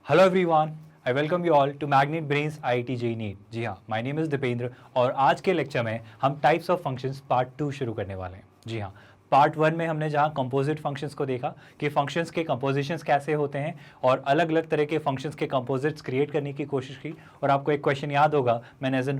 Hello everyone, I welcome you all to Magnet Brains IIT JEE NEET. जी हाँ, my name is Dipendra और आज के लेक्चर में हम टाइप्स ऑफ फंक्शंस पार्ट 2 शुरू करने वाले हैं। जी हाँ, पार्ट 1 में हमने जहाँ कंपोजिट फंक्शंस को देखा कि फंक्शंस के कंपोजिशंस कैसे होते हैं और अलग अलग तरह के फंक्शंस के कंपोजिट्स क्रिएट करने की कोशिश की। और आपको एक क्वेश्चन याद होगा, मैंने एज ए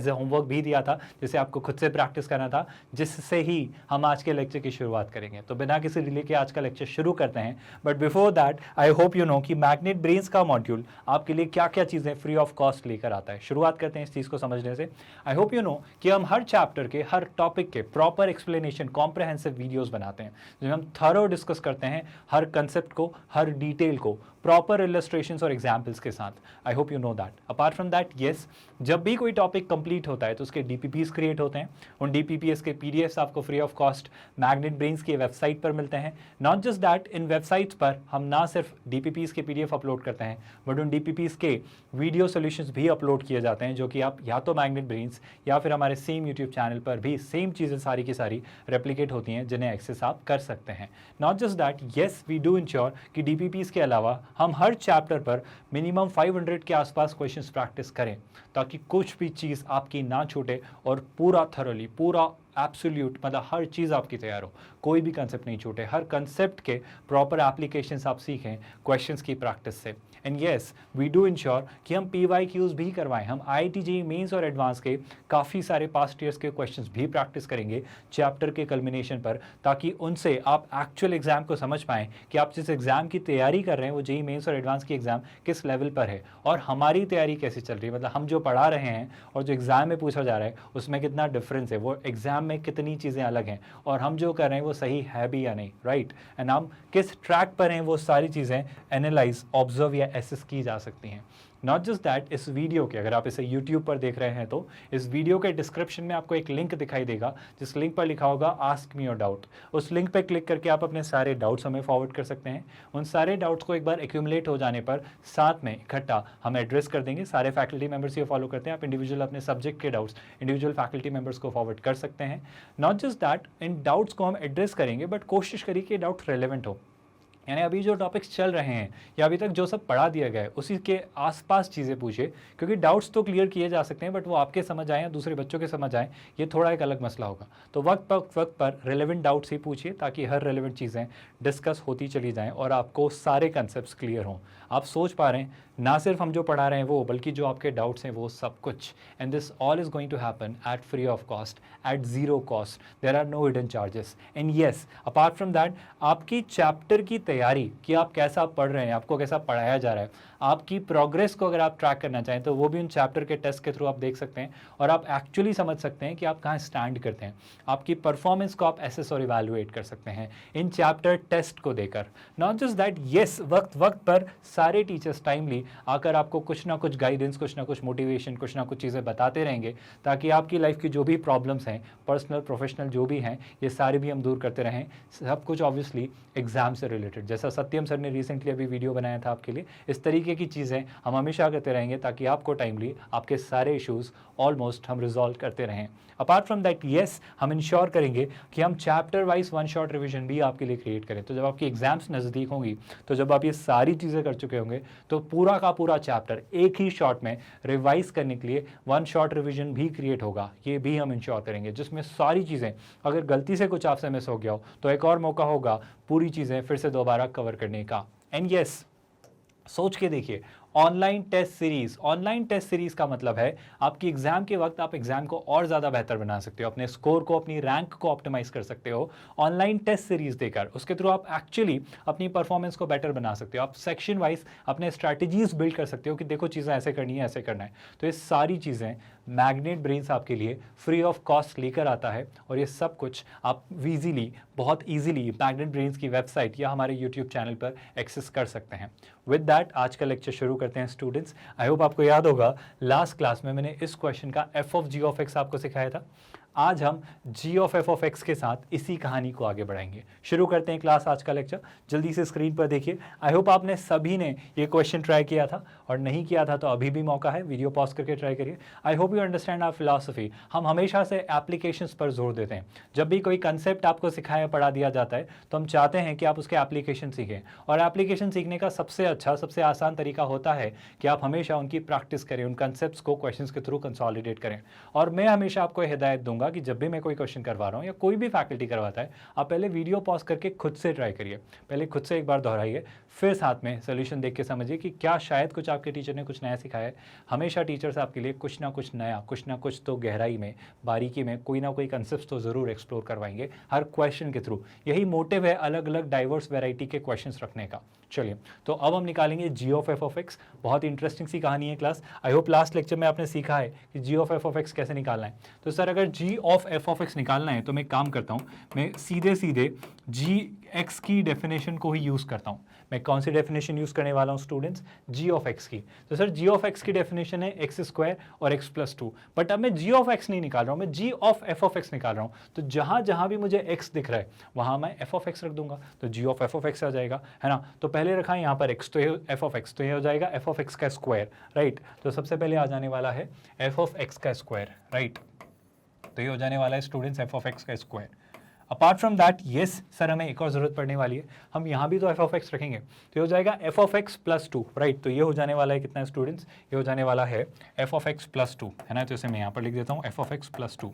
होमवर्क भी दिया था जिसे आपको खुद से प्रैक्टिस करना था, जिससे ही हम आज के लेक्चर की शुरुआत करेंगे। तो बिना किसी डिले के आज का लेक्चर शुरू करते हैं। But before that I hope you know कि मैग्नेट ब्रेन्स का मॉड्यूल आपके लिए क्या क्या चीज़ें फ्री ऑफ कॉस्ट लेकर आता है। शुरुआत करते हैं इस चीज़ को समझने से। आई होप यू नो कि हम हर चैप्टर के हर टॉपिक के प्रॉपर एक्सप्लेनेशन कॉम्प्रहेंसिव वीडियोस बनाते हैं जिसमें हम थरो डिस्कस करते हैं हर कंसेप्ट को, हर डिटेल को प्रॉपर इलस्ट्रेशंस और एग्जाम्पल्स के साथ। आई hope you know that. Apart from that, yes, जब भी कोई टॉपिक कंप्लीट होता है तो उसके डीपीपीस क्रिएट होते हैं। उन डीपीपीएस के पीडीएफ्स आपको free of cost magnet brains की वेबसाइट पर मिलते हैं। Not just that, in websites पर हम ना सिर्फ डीपीपीस के पीडीएफ अपलोड करते हैं बट उन डीपीपीस के वीडियो सोल्यूशंस भी अपलोड किए जाते हैं, जो कि आप या तो मैग्नेट ब्रेन्स या फिर हमारे सेम यूट्यूब चैनल पर भी सेम चीज़ें सारी की सारी रेप्लिकेट होती हैं जिन्हें एक्सेस आप कर सकते हैं। Not just that, yes, we do ensure कि डीपीपीस के अलावा हम हर चैप्टर पर मिनिमम 500 के आसपास क्वेश्चंस प्रैक्टिस करें ताकि कुछ भी चीज़ आपकी ना छूटे और पूरा थरोली, पूरा एब्सोल्यूट, मतलब हर चीज़ आपकी तैयार हो, कोई भी कंसेप्ट नहीं छूटे, हर कंसेप्ट के प्रॉपर एप्लीकेशंस आप सीखें क्वेश्चंस की प्रैक्टिस से। And yes, we do ensure कि हम PYQs भी करवाएं। हम IIT JEE मेंस और एडवांस के काफ़ी सारे पास्ट ईयर्स के क्वेश्चंस भी प्रैक्टिस करेंगे चैप्टर के कल्मिनेशन पर, ताकि उनसे आप एक्चुअल एग्जाम को समझ पाएँ कि आप जिस एग्जाम की तैयारी कर रहे हैं वो JEE मेंस और एडवांस की एग्जाम किस लेवल पर है और हमारी तैयारी कैसी चल रही है। मतलब हम जो पढ़ा रहे हैं और जो एग्जाम में पूछा जा रहा है उसमें कितना डिफरेंस है, वो एग्जाम में कितनी चीज़ें अलग हैं और हम जो कर रहे हैं वो सही है भी या नहीं, राइट। एंड हम किस ट्रैक पर हैं वो सारी चीज़ें एनालाइज, ऑब्जर्व या एसेस की जा सकती हैं। नॉट जस्ट दैट, इस वीडियो के, अगर आप इसे यूट्यूब पर देख रहे हैं तो इस वीडियो के डिस्क्रिप्शन में आपको एक लिंक दिखाई देगा जिस लिंक पर लिखा होगा आस्क मी योर डाउट। उस लिंक पर क्लिक करके आप अपने सारे डाउट्स हमें फॉरवर्ड कर सकते हैं। उन सारे डाउट्स को एक बार एक्यूमुलेट हो जाने पर साथ में इकट्ठा हम एड्रेस कर देंगे। सारे फैकल्टी मेंबर्स ये फॉलो करते हैं। आप इंडिविजुअल अपने सब्जेक्ट के डाउट्स इंडिविजुअल फैकल्टी मेंबर्स को फॉरवर्ड कर सकते हैं। Not just that, in doubts को हम एड्रेस करेंगे बट कोशिश करिए कि डाउट रेलेवेंट हो, यानी अभी जो टॉपिक्स चल रहे हैं या अभी तक जो सब पढ़ा दिया गया है उसी के आसपास चीज़ें पूछिए, क्योंकि डाउट्स तो क्लियर किए जा सकते हैं बट वो आपके समझ आए या दूसरे बच्चों के समझ आए, ये थोड़ा एक अलग मसला होगा। तो वक्त पर रेलेवेंट डाउट्स ही पूछिए ताकि हर रेलेवेंट चीज़ें डिस्कस होती चली जाएँ और आपको सारे कंसेप्ट क्लियर हों। आप सोच पा रहे हैं ना सिर्फ हम जो पढ़ा रहे हैं वो, बल्कि जो आपके डाउट्स हैं वो सब कुछ। And this all is going to happen at free of cost, at zero cost. There are no hidden charges. And yes, apart from that, आपकी चैप्टर की तैयारी कि आप कैसा पढ़ रहे हैं, आपको कैसा पढ़ाया जा रहा है, आपकी प्रोग्रेस को अगर आप ट्रैक करना चाहें तो वो भी उन चैप्टर के टेस्ट के थ्रू आप देख सकते हैं और आप एक्चुअली समझ सकते हैं कि आप कहाँ स्टैंड करते हैं। आपकी परफॉर्मेंस को आप एसेस और इवैल्यूएट कर सकते हैं इन चैप्टर टेस्ट को देकर। नॉट जस्ट दैट, येस, वक्त पर सारे टीचर्स टाइमली आकर आपको कुछ ना कुछ गाइडेंस, कुछ ना कुछ मोटिवेशन, कुछ ना कुछ चीज़ें बताते रहेंगे ताकि आपकी लाइफ की जो भी प्रॉब्लम्स हैं, पर्सनल प्रोफेशनल जो भी हैं, ये सारे भी हम दूर करते रहें। सब कुछ ऑब्वियसली एग्जाम से रिलेटेड, जैसा सत्यम सर ने रिसेंटली अभी वीडियो बनाया था आपके लिए, इस तरीके की चीज़ें हम हमेशा करते रहेंगे ताकि आपको टाइमली आपके सारे इश्यूज़ ऑलमोस्ट हम रिजॉल्व करते रहें। अपार्ट फ्रॉम दैट, येस, हम इंश्योर करेंगे कि हम chapter wise one shot revision भी आपके लिए क्रिएट करें। तो जब आपकी एग्जाम्स नज़दीक होंगी, तो जब आप ये सारी चीज़ें कर चुके होंगे तो पूरा का पूरा चैप्टर एक ही शॉट में रिवाइज करने के लिए वन शॉट रिविजन भी क्रिएट होगा। ये भी हम इंश्योर करेंगे जिसमें सारी चीज़ें, अगर गलती से कुछ आपसे मिस हो गया हो तो एक और मौका होगा पूरी चीज़ें फिर से दोबारा कवर करने का। एंड येस, सोच के देखिए, online test series. Online test series का मतलब है आपकी एग्जाम के वक्त आप एग्जाम को और ज़्यादा बेहतर बना सकते हो, अपने स्कोर को, अपनी रैंक को ऑप्टिमाइज कर सकते हो ऑनलाइन टेस्ट सीरीज देकर। उसके थ्रू आप एक्चुअली अपनी परफॉर्मेंस को बेटर बना सकते हो। आप सेक्शन वाइज अपने स्ट्रैटेजीज बिल्ड कर सकते हो कि देखो चीज़ें ऐसे करनी है, ऐसे करना है। तो ये सारी चीज़ें मैग्नेट ब्रेन्स आपके लिए फ्री ऑफ कॉस्ट लेकर आता है और ये सब कुछ आप ईजीली, बहुत ईजीली मैग्नेट ब्रेन्स की वेबसाइट या हमारे यूट्यूब चैनल पर एक्सेस कर सकते हैं। विद दैट, आज का लेक्चर शुरू करते हैं स्टूडेंट्स। आई होप आपको याद होगा लास्ट क्लास में मैंने इस क्वेश्चन का f of g of x आपको सिखाया था। आज हम g of f of x के साथ इसी कहानी को आगे बढ़ाएंगे। शुरू करते हैं क्लास, आज का लेक्चर। जल्दी से स्क्रीन पर देखिए। आई होप आपने सभी ने ये क्वेश्चन ट्राई किया था और नहीं किया था तो अभी भी मौका है, वीडियो पॉज करके ट्राई करिए। I hope you understand our philosophy. हम हमेशा से एप्लीकेशंस पर जोर देते हैं। जब भी कोई कंसेप्ट आपको सिखाया पढ़ा दिया जाता है तो हम चाहते हैं कि आप उसके एप्लीकेशन सीखें, और एप्लीकेशन सीखने का सबसे अच्छा, सबसे आसान तरीका होता है कि आप हमेशा उनकी प्रैक्टिस करें, उन कंसेप्ट्स को क्वेश्चंस के थ्रू कंसोलिडेट करें। और मैं हमेशा आपको हिदायत दूंगा कि जब भी मैं कोई क्वेश्चन करवा रहा हूँ या कोई भी फैकल्टी करवाता है, आप पहले वीडियो पॉज करके खुद से ट्राई करिए, पहले खुद से एक बार दोहराइए, फिर साथ में सोल्यूशन देख के समझिए कि क्या शायद कुछ आपके टीचर ने कुछ नया सिखाया है। हमेशा टीचर्स आपके लिए कुछ ना कुछ नया, कुछ ना कुछ तो गहराई में, बारीकी में कोई ना कोई कंसेप्ट तो ज़रूर एक्सप्लोर करवाएंगे हर क्वेश्चन के थ्रू। यही मोटिव है अलग अलग डाइवर्स वैरायटी के क्वेश्चंस रखने का। चलिए, तो अब हम निकालेंगे जी ऑफ एफ ऑफ एक्स। बहुत इंटरेस्टिंग सी कहानी है class. I hope last lecture में आपने सीखा है कि जी ऑफ एफ ऑफ एक्स कैसे निकालना है। तो सर अगर जी ऑफ एफ ऑफ एक्स निकालना है तो मैं काम करता हूँ, मैं सीधे सीधे जी एक्स की डेफिनेशन को ही यूज़ करता हूँ। मैं कौन सी डेफिनेशन यूज़ करने वाला हूँ स्टूडेंट्स? जी ऑफ एक्स की। तो सर जी ऑफ एक्स की डेफिनेशन है एक्स स्क्वायर और एक्स प्लस टू, बट अब मैं जी ऑफ एक्स नहीं निकाल रहा हूँ, मैं जी ऑफ एफ ऑफ एक्स निकाल रहा हूँ। तो जहाँ जहाँ भी मुझे एक्स दिख रहा है वहाँ मैं एफ ऑफ एक्स रख दूंगा, तो जी ऑफ एफ ऑफ एक्स आ जाएगा, है ना। तो पहले रखा है यहाँ पर एक्स, तो ये एफ ऑफ एक्स, तो ये हो जाएगा एफ ऑफ एक्स का स्क्वायर, राइट। तो सबसे पहले आ जाने वाला है एफ ऑफ एक्स का स्क्वायर, राइट। तो ये हो जाने वाला है स्टूडेंट्स एफ ऑफ एक्स का square. Apart from that, yes sir हमें एक और ज़रूरत पड़ने वाली है, हम यहाँ भी तो एफ ऑफ एक्स रखेंगे, तो ये हो जाएगा F of x plus two, right. तो ये हो जाने वाला है कितना स्टूडेंट्स? ये हो जाने वाला है F of x plus two, है ना। तो इसे मैं यहाँ पर लिख देता हूँ F of x plus two.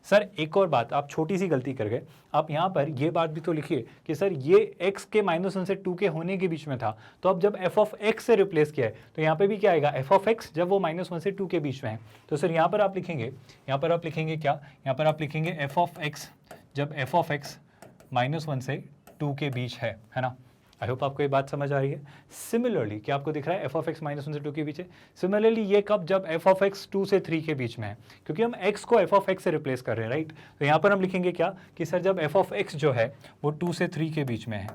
Sir एक और बात, आप छोटी सी गलती कर गए, आप यहाँ पर ये बात भी तो लिखिए कि सर ये x के -1 से 2 के होने के बीच में था, तो अब जब एफ ऑफ एक्स से रिप्लेस किया है तो यहाँ पे भी क्या आएगा? एफ ऑफ एक्स, जब वो -1 से 2 के बीच में है। तो सर यहाँ पर आप लिखेंगे, यहाँ पर आप लिखेंगे क्या? यहाँ पर आप लिखेंगे एफ ऑफ एक्स जब एफ ऑफ एक्स -1 से 2 के बीच है ना। आई होप आपको ये बात समझ आ रही है। सिमिलरली क्या आपको दिख रहा है एफ ऑफ एक्स -1 से 2 के बीच है? सिमिलरली ये कब? जब एफ ऑफ एक्स 2 से 3 के बीच में है, क्योंकि हम एक्स को एफ ऑफ एक्स से रिप्लेस कर रहे हैं, राइट। तो यहाँ पर हम लिखेंगे क्या कि सर जब एफ ऑफ एक्स जो है वो 2 से 3 के बीच में है।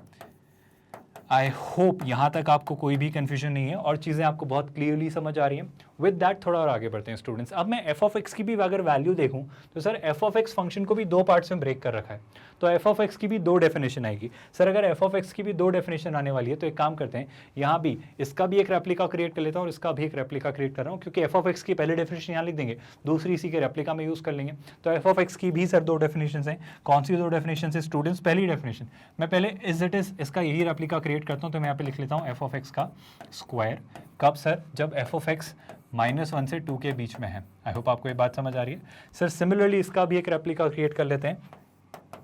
आई होप यहाँ तक आपको कोई भी कन्फ्यूजन नहीं है और चीज़ें आपको बहुत क्लियरली समझ आ रही हैं। विद दैट थोड़ा और आगे बढ़ते हैं स्टूडेंट्स। अब मैं एफ ऑफ एक्स की भी अगर वैल्यू देखूँ तो sir F of x function को भी दो पार्ट्स में ब्रेक कर रखा है, तो एफ ऑफ एक्स की भी दो डेफिनेशन आएगी। सर अगर एफ ऑफ एक्स की भी दो डेफिनेशन आने वाली है तो एक काम करते हैं, यहाँ भी इसका भी एक रेप्लिका क्रिएट कर लेता हूँ और इसका भी एक रेप्लिका क्रिएट कर रहा हूँ, क्योंकि एफ ऑफ एक्स की पहले डेफिनेशन यहाँ लिख देंगे, दूसरी इसी के रेप्लिका में यूज़ कर लेंगे। तो एफ ऑफ एक्स की भी सर दो डेफिनेशन हैं। कौन सी दो डेफिनेशन है स्टूडेंट्स? पहली डेफिनेशन मैं पहले इज इट इज इसका यही रेप्लिका क्रिएट करता हूँ, तो मैं यहाँ पे लिख लेता हूँ एफ ऑफ एक्स का स्क्वायर। कब सर? जब एफ ऑफ एक्स -1 से 2 के बीच में है। आई होप आपको ये बात समझ आ रही है। सर सिमिलरली इसका भी एक रेप्लिका क्रिएट कर लेते हैं,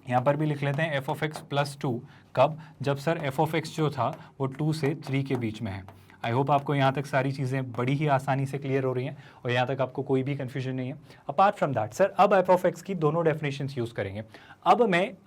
यहाँ पर भी लिख लेते हैं F of x plus two. कब? जब सर एफ ऑफ एक्स जो था वो 2 से 3 के बीच में है। आई होप आपको यहाँ तक सारी चीज़ें बड़ी ही आसानी से क्लियर हो रही हैं और यहाँ तक आपको कोई भी कन्फ्यूजन नहीं है। अपार्ट फ्रॉम दैट सर अब एफ ऑफ एक्स की दोनों डेफिनेशंस यूज़ करेंगे।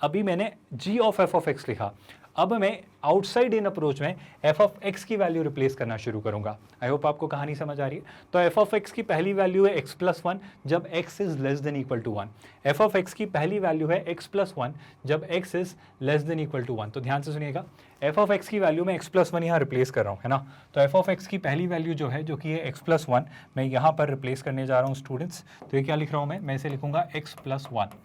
अभी मैंने जी ऑफ एफ ऑफ एक्स लिखा, अब मैं आउटसाइड इन अप्रोच में एफ ऑफ एक्स की वैल्यू रिप्लेस करना शुरू करूंगा। आई होप आपको कहानी समझ आ रही है। तो एफ ऑफ एक्स की पहली वैल्यू है एक्स प्लस वन जब x is less than equal to one. F of x की पहली वैल्यू है एक्स प्लस वन जब x is less than equal to one. तो ध्यान से सुनिएगा, एफ ऑफ एक्स की वैल्यू में एक्स प्लस वन यहाँ रिप्लेस कर रहा हूँ, है ना। तो एफ ऑफ एक्स की पहली वैल्यू जो है, जो कि है एक्स प्लस वन, मैं यहाँ पर रिप्लेस करने जा रहा हूँ स्टूडेंट्स। तो ये क्या लिख रहा हूँ मैं इसे लिखूंगा एक्स प्लस वन।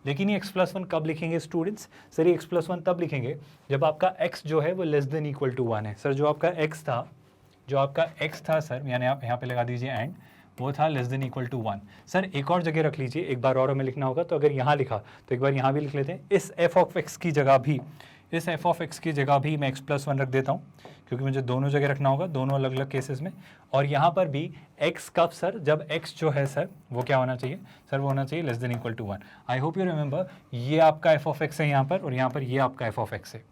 लेकिन ये एक्स प्लस वन कब लिखेंगे स्टूडेंट्स? सर ये एक्स प्लस वन तब लिखेंगे जब आपका एक्स जो है वो less than equal to one है। सर जो आपका एक्स था सर, यानी आप यहाँ पे लगा दीजिए एंड, वो था less than equal to one. Sir एक और जगह रख लीजिए, एक बार और हमें लिखना होगा, तो अगर यहाँ लिखा तो एक बार यहाँ भी लिख लेते हैं। इस एफ ऑफ एक्स की जगह भी मैं एक्स प्लस वन रख देता हूँ, क्योंकि मुझे दोनों जगह रखना होगा, दोनों अलग अलग केसेस में। और यहाँ पर भी x कब सर? जब x जो है सर वो क्या होना चाहिए? सर वो होना चाहिए less than equal to one. I hope you remember, ये आपका एफ ऑफ एक्स है यहाँ पर और यहाँ पर ये आपका एफ ऑफ एक्स है।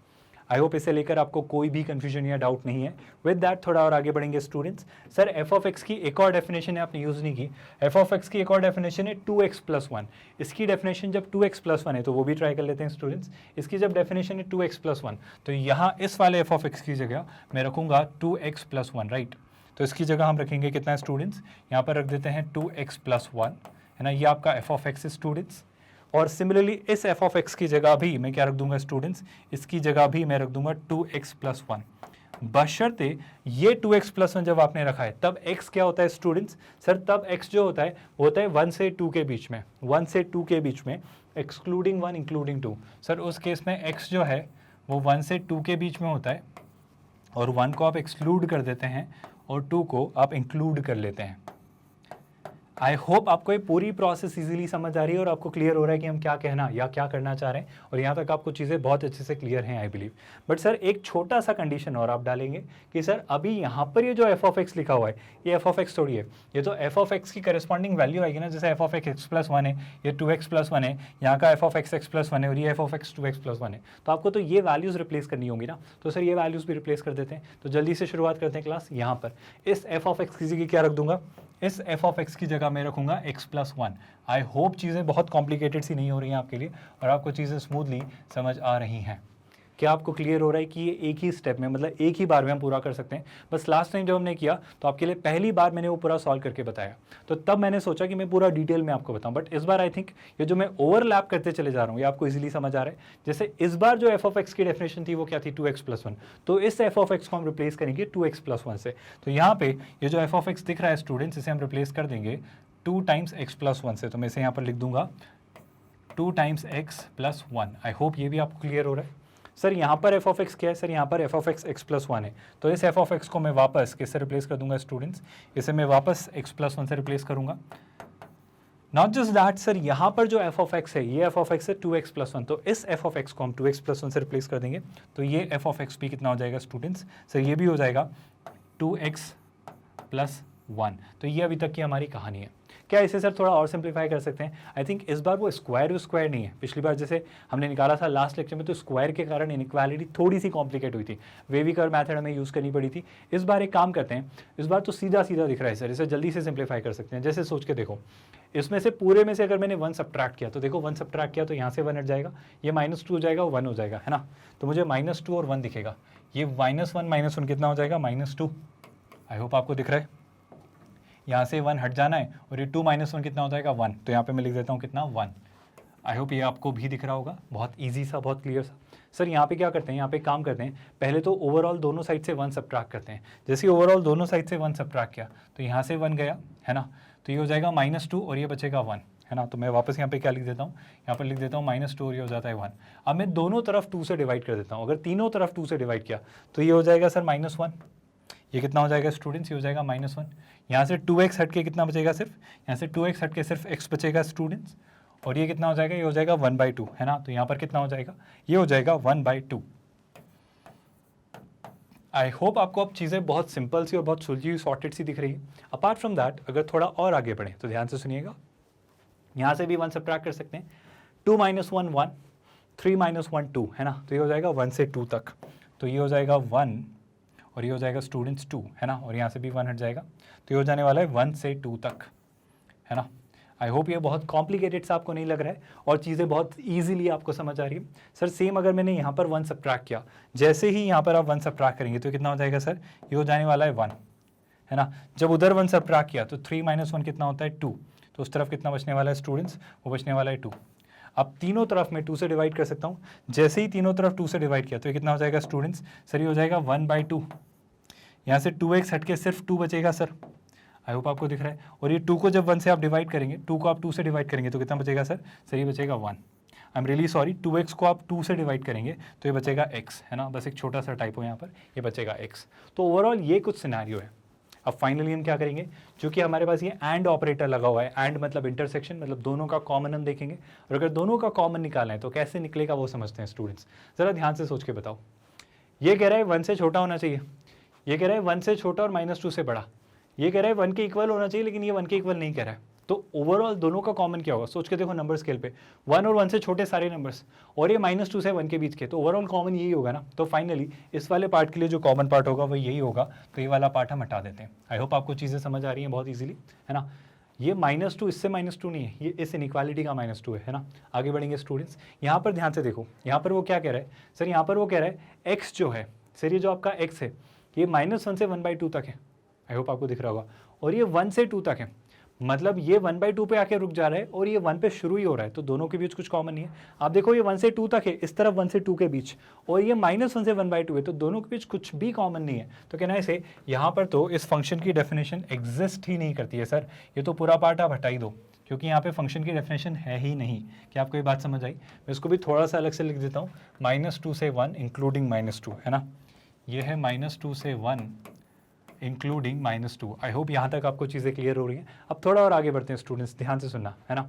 आई होप इसे लेकर आपको कोई भी कंफ्यूजन या डाउट नहीं है। विद दैट थोड़ा और आगे बढ़ेंगे students. Sir F of x की एक और डेफिनेशन है, आपने यूज़ नहीं की। एफ ऑफ एक्स की एक और डेफिनेशन है 2x प्लस वन। इसकी डेफिनेशन जब 2x प्लस वन है तो वो भी ट्राई कर लेते हैं स्टूडेंट्स। इसकी जब डेफिनेशन है 2x प्लस वन, तो यहाँ इस वाले एफ ऑफ एक्स की जगह मैं रखूँगा 2x प्लस वन, राइट। तो इसकी जगह हम रखेंगे कितना स्टूडेंट्स? यहाँ पर रख देते हैं 2x प्लस वन, है ना। ये आपका एफ ऑफ एक्स स्टूडेंट्स। और सिमिलरली इस एफ ऑफ एक्स की जगह भी मैं क्या रख दूंगा स्टूडेंट्स? इसकी जगह भी मैं रख दूंगा 2x प्लस वन। बशर्ते ये 2x प्लस वन जब आपने रखा है तब x क्या होता है स्टूडेंट्स? सर तब x जो होता है वो होता है 1 से 2 के बीच में, 1 से 2 के बीच में, एक्सक्लूडिंग 1 इंक्लूडिंग 2। सर उस केस में x जो है वो 1 से 2 के बीच में होता है और 1 को आप एक्सक्लूड कर देते हैं और 2 को आप इंक्लूड कर लेते हैं। आई होप आपको ये पूरी प्रोसेस इजीली समझ आ रही है और आपको क्लियर हो रहा है कि हम क्या कहना या क्या करना चाह रहे हैं, और यहाँ तक आपको चीज़ें बहुत अच्छे से क्लियर हैं आई बिलीव। बट सर एक छोटा सा कंडीशन और आप डालेंगे कि सर अभी यहाँ पर ये जो एफ ऑफ एक्स लिखा हुआ है ये एफ ऑफ एक्स थोड़ी है, ये तो एफ ऑफ एक्स की करस्पॉन्डिंग वैल्यू आएगी ना, जैसे एफ ऑफ एक्स प्लस 1 है, ये 2x प्लस 1 है, यहाँ का एफ ऑफ एक्स प्लस 1 है और ये F of x 2x plus 1 है, तो आपको तो ये वैल्यूज़ रिप्लेस करनी होंगी ना, तो सर ये वैल्यूज़ भी रिप्लेस कर देते हैं। तो जल्दी से शुरुआत करते हैं क्लास। यहाँ पर इस एफ ऑफ एक्स की जगह क्या रख दूंगा, इस एफ ऑफ एक्स की जगह मैं रखूंगा x प्लस 1। आई होप चीज़ें बहुत कॉम्प्लिकेटेड सी नहीं हो रही हैं आपके लिए और आपको चीज़ें स्मूथली समझ आ रही हैं। क्या आपको क्लियर हो रहा है कि ये एक ही स्टेप में, मतलब एक ही बार में हम पूरा कर सकते हैं। बस लास्ट टाइम जब हमने किया तो आपके लिए पहली बार मैंने वो पूरा सॉल्व करके बताया, तो तब मैंने सोचा कि मैं पूरा डिटेल में आपको बताऊं, बट इस बार आई थिंक ये जो मैं ओवरलैप करते चले जा रहा हूँ ये आपको इजीली समझ आ रहा है। जैसे इस बार जो एफ ऑफ एक्स की डेफिनेशन थी वो क्या थी, 2x प्लस 1, तो इस एफ ऑफ एक्स को हम रिप्लेस करेंगे 2x प्लस 1 से। तो यहाँ पे ये जो एफ ऑफ एक्स दिख रहा है स्टूडेंट्स, इसे हम रिप्लेस कर देंगे 2 टाइम्स x प्लस 1 से, तो मैं इसे यहाँ पर लिख दूंगा 2 times x plus 1। I hope ये भी आपको क्लियर हो रहा है। सर यहाँ पर एफ ऑफ एक्स क्या है, सर यहाँ पर एफ ऑफ एक्स प्लस 1 है, तो इस एफ ऑफ एक्स को मैं वापस किससे रिप्लेस कर दूंगा स्टूडेंट्स, इसे मैं वापस x प्लस 1 से रिप्लेस करूंगा। नॉट जस्ट दैट सर, यहाँ पर जो एफ ऑफ एक्स है ये एफ ऑफ एक्स है 2x प्लस 1, तो इस एफ ऑफ एक्स को हम 2x प्लस 1 से रिप्लेस कर देंगे, तो ये एफ ऑफ एक्स भी कितना हो जाएगा स्टूडेंट्स, सर ये भी हो जाएगा 2x प्लस 1। तो ये अभी तक की हमारी कहानी है। क्या इसे सर थोड़ा और सिंप्लीफाई कर सकते हैं? आई थिंक इस बार वो स्क्वायर नहीं है, पिछली बार जैसे हमने निकाला था लास्ट लेक्चर में तो स्क्वायर के कारण इनइक्वालिटी थोड़ी सी कॉम्प्लिकेट हुई थी, वेविकर मेथड हमें यूज़ करनी पड़ी थी। इस बार एक काम करते हैं, इस बार तो सीधा सीधा दिख रहा है सर, इसे जल्दी से सिंप्लीफाई कर सकते हैं। जैसे सोच के देखो, इसमें से पूरे में से अगर मैंने 1 सब्ट्रैक्ट किया तो देखो 1 सब्ट्रैक्ट किया तो यहाँ से 1 हट जाएगा, ये -2 हो जाएगा, 1 हो जाएगा, है ना, तो मुझे -2 और 1 दिखेगा, ये -1 कितना हो जाएगा, -2। आई होप आपको दिख रहा है, यहाँ से 1 हट जाना है और ये 2 - 1 कितना हो जाएगा, 1, तो यहाँ पे मैं लिख देता हूँ कितना, 1। आई होप ये आपको भी दिख रहा होगा, बहुत इजी सा, बहुत क्लियर सा। सर यहाँ पे क्या करते हैं, यहाँ पे काम करते हैं, पहले तो ओवरऑल दोनों साइड से 1 सब्ट्रैक्ट करते हैं। जैसे ओवरऑल दोनों साइड से 1 सब्ट्रैक्ट किया तो यहाँ से 1 गया, है ना, तो ये हो जाएगा -2 और ये बचेगा 1, है ना, तो मैं वापस यहाँ पे क्या लिख देता हूँ, यहाँ पर लिख देता हूँ -2 और ये हो जाता है 1। अब मैं दोनों तरफ 2 से डिवाइड कर देता हूँ, अगर तीनों तरफ 2 से डिवाइड किया तो ये हो जाएगा सर -1, ये कितना हो जाएगा स्टूडेंट्स, ये हो जाएगा -1। यहाँ से 2x हट के कितना बचेगा, सिर्फ यहाँ से 2x हट के सिर्फ x बचेगा स्टूडेंट्स, और ये कितना हो जाएगा, ये हो जाएगा 1/2, है ना, तो यहाँ पर कितना हो जाएगा, ये हो जाएगा 1/2। आई होप आपको अब चीज़ें बहुत सिंपल सी और बहुत सुलझी हुई सॉर्टेड सी दिख रही है। अपार्ट फ्रॉम दैट अगर थोड़ा और आगे बढ़ें तो ध्यान से सुनिएगा, यहाँ से भी 1 सब्ट्रैक्ट कर सकते हैं, 2 - 1 1, 3 - 1 2, है ना, तो ये हो जाएगा 1 से 2 तक, तो ये हो जाएगा 1 और ये हो जाएगा स्टूडेंट्स 2, है ना, और यहाँ से भी 1 हट जाएगा, तो ये हो जाने वाला है 1 से 2 तक, है ना। आई होप ये बहुत कॉम्प्लिकेटेड सा आपको नहीं लग रहा है और चीज़ें बहुत इजीली आपको समझ आ रही है। सर सेम अगर मैंने यहाँ पर 1 सब्ट्रैक्ट किया, जैसे ही यहाँ पर आप 1 सब्ट्रैक्ट करेंगे तो कितना हो जाएगा सर, ये हो जाने वाला है 1, है ना। जब उधर 1 सब्ट्रैक्ट किया तो 3 - 1 कितना होता है, 2, तो उस तरफ कितना बचने वाला है स्टूडेंट्स, वो बचने वाला है 2। अब तीनों तरफ मैं 2 से डिवाइड कर सकता हूँ, जैसे ही तीनों तरफ 2 से डिवाइड किया तो ये कितना हो जाएगा स्टूडेंट्स, सर ये हो जाएगा 1/2। यहाँ से 2x हट के सिर्फ 2 बचेगा सर, आई होप आपको दिख रहा है, और ये 2 को जब 1 से आप डिवाइड करेंगे, 2 को आप 2 से डिवाइड करेंगे तो कितना बचेगा सर, ये बचेगा 1। I am really sorry, 2x को आप 2 से डिवाइड करेंगे तो ये बचेगा x, है ना, बस एक छोटा सा टाइप हो यहाँ पर, ये बचेगा x। तो ओवरऑल ये कुछ सिनेरियो है। अब फाइनली हम क्या करेंगे, क्योंकि हमारे पास ये एंड ऑपरेटर लगा हुआ है, एंड मतलब इंटरसेक्शन, मतलब दोनों का कॉमन हम देखेंगे, और अगर दोनों का कॉमन निकालना है तो कैसे निकलेगा वो समझते हैं स्टूडेंट्स। ज़रा ध्यान से सोच के बताओ, ये कह रहा है 1 से छोटा होना चाहिए, ये कह रहा है 1 से छोटा और -2 से बड़ा, ये कह रहा है 1 के इक्वल होना चाहिए, लेकिन ये 1 के इक्वल नहीं कह रहा है। तो ओवरऑल दोनों का कॉमन क्या होगा, सोच के देखो नंबर स्केल पे, 1 और 1 से छोटे सारे नंबर्स, और ये -2 से 1 के बीच के, तो ओवरऑल कॉमन यही होगा ना। तो फाइनली इस वाले पार्ट के लिए जो कॉमन पार्ट होगा वो यही होगा, तो ये वाला पार्ट हम हटा देते हैं। आई होप आपको चीज़ें समझ आ रही हैं बहुत ईजिली, है ना। ये -2 इससे -2 नहीं है, ये इस इनइक्वालिटी का -2 है ना। आगे बढ़ेंगे स्टूडेंट्स, यहाँ पर ध्यान से देखो, यहाँ पर वो क्या कह रहा है सर, यहाँ पर वो कह रहा है x जो है सर, ये जो आपका x है ये -1 से 1/2 तक है, आई होप आपको दिख रहा होगा, और ये 1 से 2 तक है, मतलब ये 1/2 पे आके रुक जा रहा है और ये 1 पे शुरू ही हो रहा है, तो दोनों के बीच कुछ कॉमन नहीं है। आप देखो ये 1 से 2 तक है, इस तरफ 1 से 2 के बीच, और ये -1 से 1/2 है, तो दोनों के बीच कुछ भी कॉमन नहीं है। तो कहना है इसे, यहाँ पर तो इस फंक्शन की डेफिनेशन एग्जिस्ट ही नहीं करती है सर, ये तो पूरा पार्ट आप हटा ही दो, क्योंकि यहाँ पे फंक्शन की डेफिनेशन है ही नहीं। क्या आपको ये बात समझ आई? मैं इसको भी थोड़ा सा अलग से लिख देता हूँ, -2 से 1 इंक्लूडिंग -2, है ना, ये है -2 से 1 इंक्लूडिंग -2। आई होप यहाँ तक आपको चीज़ें क्लियर हो रही हैं। अब थोड़ा और आगे बढ़ते हैं स्टूडेंट्स, ध्यान से सुनना है ना।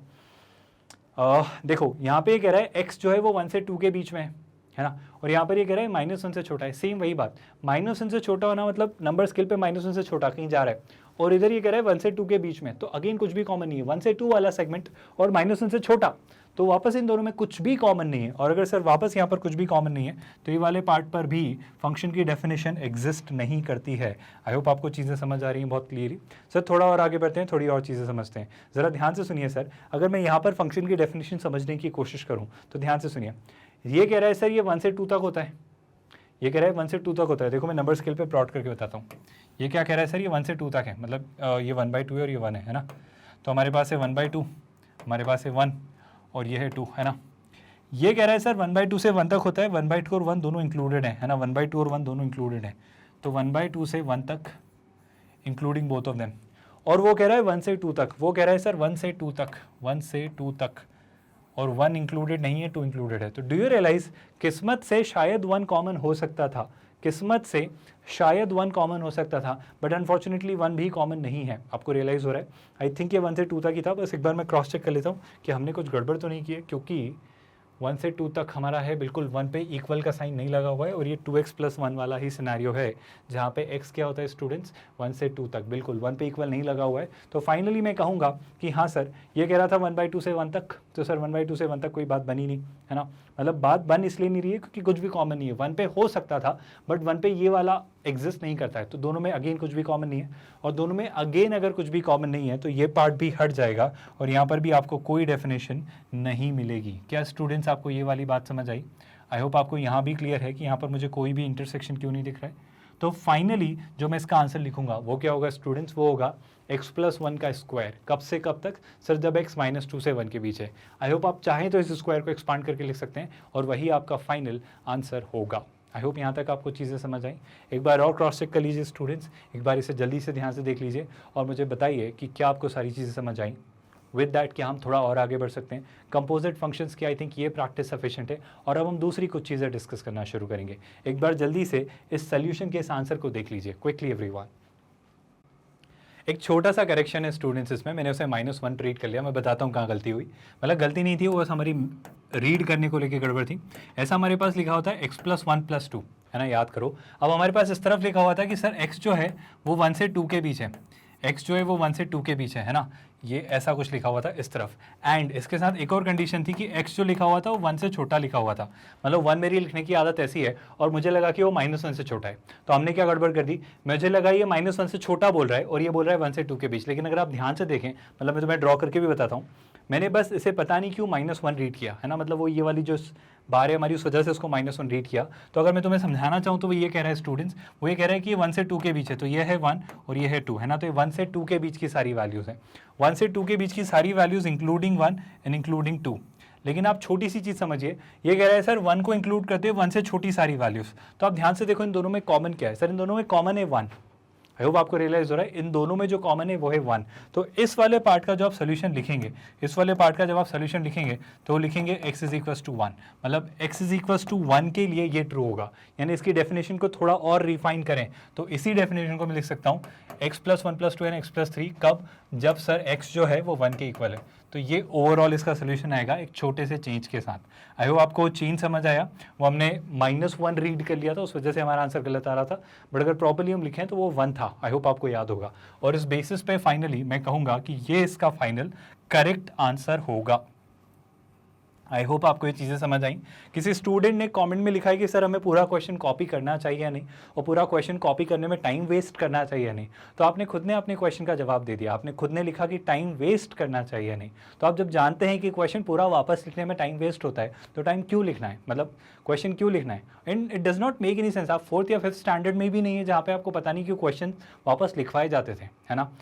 देखो यहाँ पे ये कह रहा है x जो है वो 1 से 2 के बीच में है ना, और यहाँ पर ये कह रहा है -1 से छोटा है। सेम वही बात, -1 से छोटा होना मतलब नंबर स्केल पे -1 से छोटा कहीं जा रहा है, और इधर ये कह रहा है 1 से 2 के बीच में, तो अगेन कुछ भी कॉमन नहीं है। 1 से 2 वाला सेगमेंट और -1 से छोटा, तो वापस इन दोनों में कुछ भी कॉमन नहीं है। और अगर सर वापस यहाँ पर कुछ भी कॉमन नहीं है तो ये वाले पार्ट पर भी फंक्शन की डेफिनेशन एग्जिस्ट नहीं करती है। आई होप आपको चीज़ें समझ आ रही हैं बहुत क्लियरली। सर थोड़ा और आगे बढ़ते हैं, थोड़ी और चीज़ें समझते हैं। ज़रा ध्यान से सुनिए सर, अगर मैं यहाँ पर फंक्शन की डेफिनेशन समझने की कोशिश करूँ तो ध्यान से सुनिए। ये कह रहा है सर ये 1 से 2 तक होता है, ये कह रहा है 1 से 2 तक होता है। देखो मैं नंबर स्केल पे प्लॉट करके बताता हूँ। ये क्या कह रहा है सर, ये 1 से 2 तक है, मतलब ये 1/2 है और ये 1 है ना। तो हमारे पास है 1/2, हमारे पास है 1 और ये है 2 है ना। ये कह रहा है सर 1/2 से 1 तक होता है, 1/2 और 1 दोनों इंक्लूडेड है ना, 1/2 और 1 दोनों इंक्लूडेड है, तो 1/2 से 1 तक इंक्लूडिंग बोथ ऑफ देम। और वो कह रहा है 1 से 2 तक, वो कह रहा है सर 1 से 2 तक, 1 से 2 तक, और 1 इंक्लूडेड नहीं है, 2 इंक्लूडेड है। तो डू यू रियलाइज किस्मत से शायद 1 कॉमन हो सकता था, किस्मत से शायद 1 कॉमन हो सकता था, बट अनफॉर्चुनेटली 1 भी कॉमन नहीं है। आपको रियलाइज़ हो रहा है? आई थिंक ये 1 से 2 तक ही था। बस एक बार मैं क्रॉस चेक कर लेता हूँ कि हमने कुछ गड़बड़ तो नहीं की है, क्योंकि 1 से 2 तक हमारा है बिल्कुल 1 पे इक्वल का साइन नहीं लगा हुआ है, और ये 2x + 1 वाला ही सिनेरियो है जहाँ पे x क्या होता है स्टूडेंट्स, 1 से 2 तक बिल्कुल 1 पे इक्वल नहीं लगा हुआ है। तो फाइनली मैं कहूँगा कि हाँ सर, ये कह रहा था 1/2 से 1 तक, तो सर 1/2 से 1 तक कोई बात बनी नहीं है ना। मतलब बात बन इसलिए नहीं रही है क्योंकि कुछ भी कॉमन नहीं है। 1 पे हो सकता था बट 1 पे ये वाला एग्जिस्ट नहीं करता है, तो दोनों में अगेन कुछ भी कॉमन नहीं है, और दोनों में अगेन अगर कुछ भी कॉमन नहीं है तो ये पार्ट भी हट जाएगा, और यहाँ पर भी आपको कोई डेफिनेशन नहीं मिलेगी। क्या स्टूडेंट्स आपको ये वाली बात समझ आई? आई होप आपको यहाँ भी क्लियर है कि यहाँ पर मुझे कोई भी इंटरसेक्शन क्यों नहीं दिख रहा है। तो फाइनली जो मैं इसका आंसर लिखूंगा वो क्या होगा स्टूडेंट्स, वो होगा x + 1 का स्क्वायर। कब से कब तक सर? जब x -2 से 1 के बीच है। आई होप आप चाहें तो इस स्क्वायर को एक्सपांड करके लिख सकते हैं, और वही आपका फाइनल आंसर होगा। आई होप यहाँ तक आपको चीज़ें समझ आई। एक बार और क्रॉस चेक कर लीजिए स्टूडेंट्स, एक बार इसे जल्दी से ध्यान से देख लीजिए और मुझे बताइए कि क्या आपको सारी चीज़ें समझ आई। विद दैट कि हम थोड़ा और आगे बढ़ सकते हैं। कंपोजिट फंक्शंस की आई थिंक ये प्रैक्टिस सफिशिएंट है, और अब हम दूसरी कुछ चीज़ें डिस्कस करना शुरू करेंगे। एक बार जल्दी से इस सोल्यूशन के इस आंसर को देख लीजिए क्विकली एवरीवन। एक छोटा सा करेक्शन है स्टूडेंट्स इसमें, मैंने उसे -1 ट्रीट कर लिया। मैं बताता हूँ कहाँ गलती हुई, मतलब गलती नहीं थी, वो बस हमारी रीड करने को लेकर गड़बड़ थी। ऐसा हमारे पास लिखा होता है x + 1 + 2 है ना, याद करो। अब हमारे पास इस तरफ लिखा हुआ था कि सर x जो है वो 1 से 2 के बीच है, x जो है वो 1 से 2 के बीच है ना, ये ऐसा कुछ लिखा हुआ था इस तरफ। एंड इसके साथ एक और कंडीशन थी कि x जो लिखा हुआ था वो 1 से छोटा लिखा हुआ था, मतलब 1 मेरी लिखने की आदत ऐसी है, और मुझे लगा कि वो -1 से छोटा है। तो हमने क्या गड़बड़ कर दी, मुझे लगा ये -1 से छोटा बोल रहा है और ये बोल रहा है 1 से 2 के बीच। लेकिन अगर आप ध्यान से देखें, मतलब मैं तुम्हें ड्रॉ करके भी बताता हूँ, मैंने बस इसे पता नहीं क्यों -1 रीड किया है ना, मतलब वो ये वाली जो बार है हमारी उस वजह से उसको -1 रीड किया। तो अगर मैं तुम्हें समझाना चाहूँ तो वो ये कह रहा है स्टूडेंट्स, वो ये कह रहा है कि 1 से 2 के बीच है, तो ये है 1 और ये है 2 है ना, तो ये 1 से 2 के बीच की सारी वैल्यूज़ हैं, 1 से 2 के बीच की सारी वैल्यूज़ इंक्लूडिंग 1 एंड इंक्लूडिंग 2। लेकिन आप छोटी सी चीज़ समझिए, ये कह रहा है सर 1 को इंक्लूड करते हैं 1 से छोटी सारी वैल्यूज़। तो आप ध्यान से देखो इन दोनों में कॉमन क्या है सर, इन दोनों में कॉमन है 1। आई होप आपको रियलाइज हो रहा है इन दोनों में जो कॉमन है वो है 1। तो इस वाले पार्ट का जो आप सोल्यूशन लिखेंगे, इस वाले पार्ट का जब आप सोल्यूशन लिखेंगे तो वो लिखेंगे x = 1, मतलब x = 1 के लिए ये ट्रू होगा। यानी इसकी डेफिनेशन को थोड़ा और रिफाइन करें तो इसी डेफिनेशन को मैं लिख सकता हूँ x + 1 + 2 एंड x + 3, कब? जब सर x जो है वो 1 के इक्वल है। तो ये ओवरऑल इसका सोल्यूशन आएगा एक छोटे से चेंज के साथ। आई होप आपको चेंज समझ आया। वो हमने -1 रीड कर लिया था, उस वजह से हमारा आंसर गलत आ रहा था, बट अगर प्रॉपर्ली हम लिखें तो वो 1 था। आई होप आपको याद होगा, और इस बेसिस पे फाइनली मैं कहूँगा कि ये इसका फाइनल करेक्ट आंसर होगा। आई होप आपको ये चीज़ें समझ आई। किसी स्टूडेंट ने कमेंट में लिखा है कि सर हमें पूरा क्वेश्चन कॉपी करना चाहिए या नहीं, और पूरा क्वेश्चन कॉपी करने में टाइम वेस्ट करना चाहिए या नहीं। तो आपने खुद ने अपने क्वेश्चन का जवाब दे दिया, आपने खुद ने लिखा कि टाइम वेस्ट करना चाहिए या नहीं। तो आप जब जानते हैं कि क्वेश्चन पूरा वापस लिखने में टाइम वेस्ट होता है तो टाइम क्यों लिखना है, मतलब क्वेश्चन क्यों लिखना है। And it does not make any sense. आप 4th या 5th स्टैंडर्ड में भी नहीं है जहाँ पे आपको पता नहीं क्यों क्वेश्चन वापस लिखवाए जाते थे, है ना।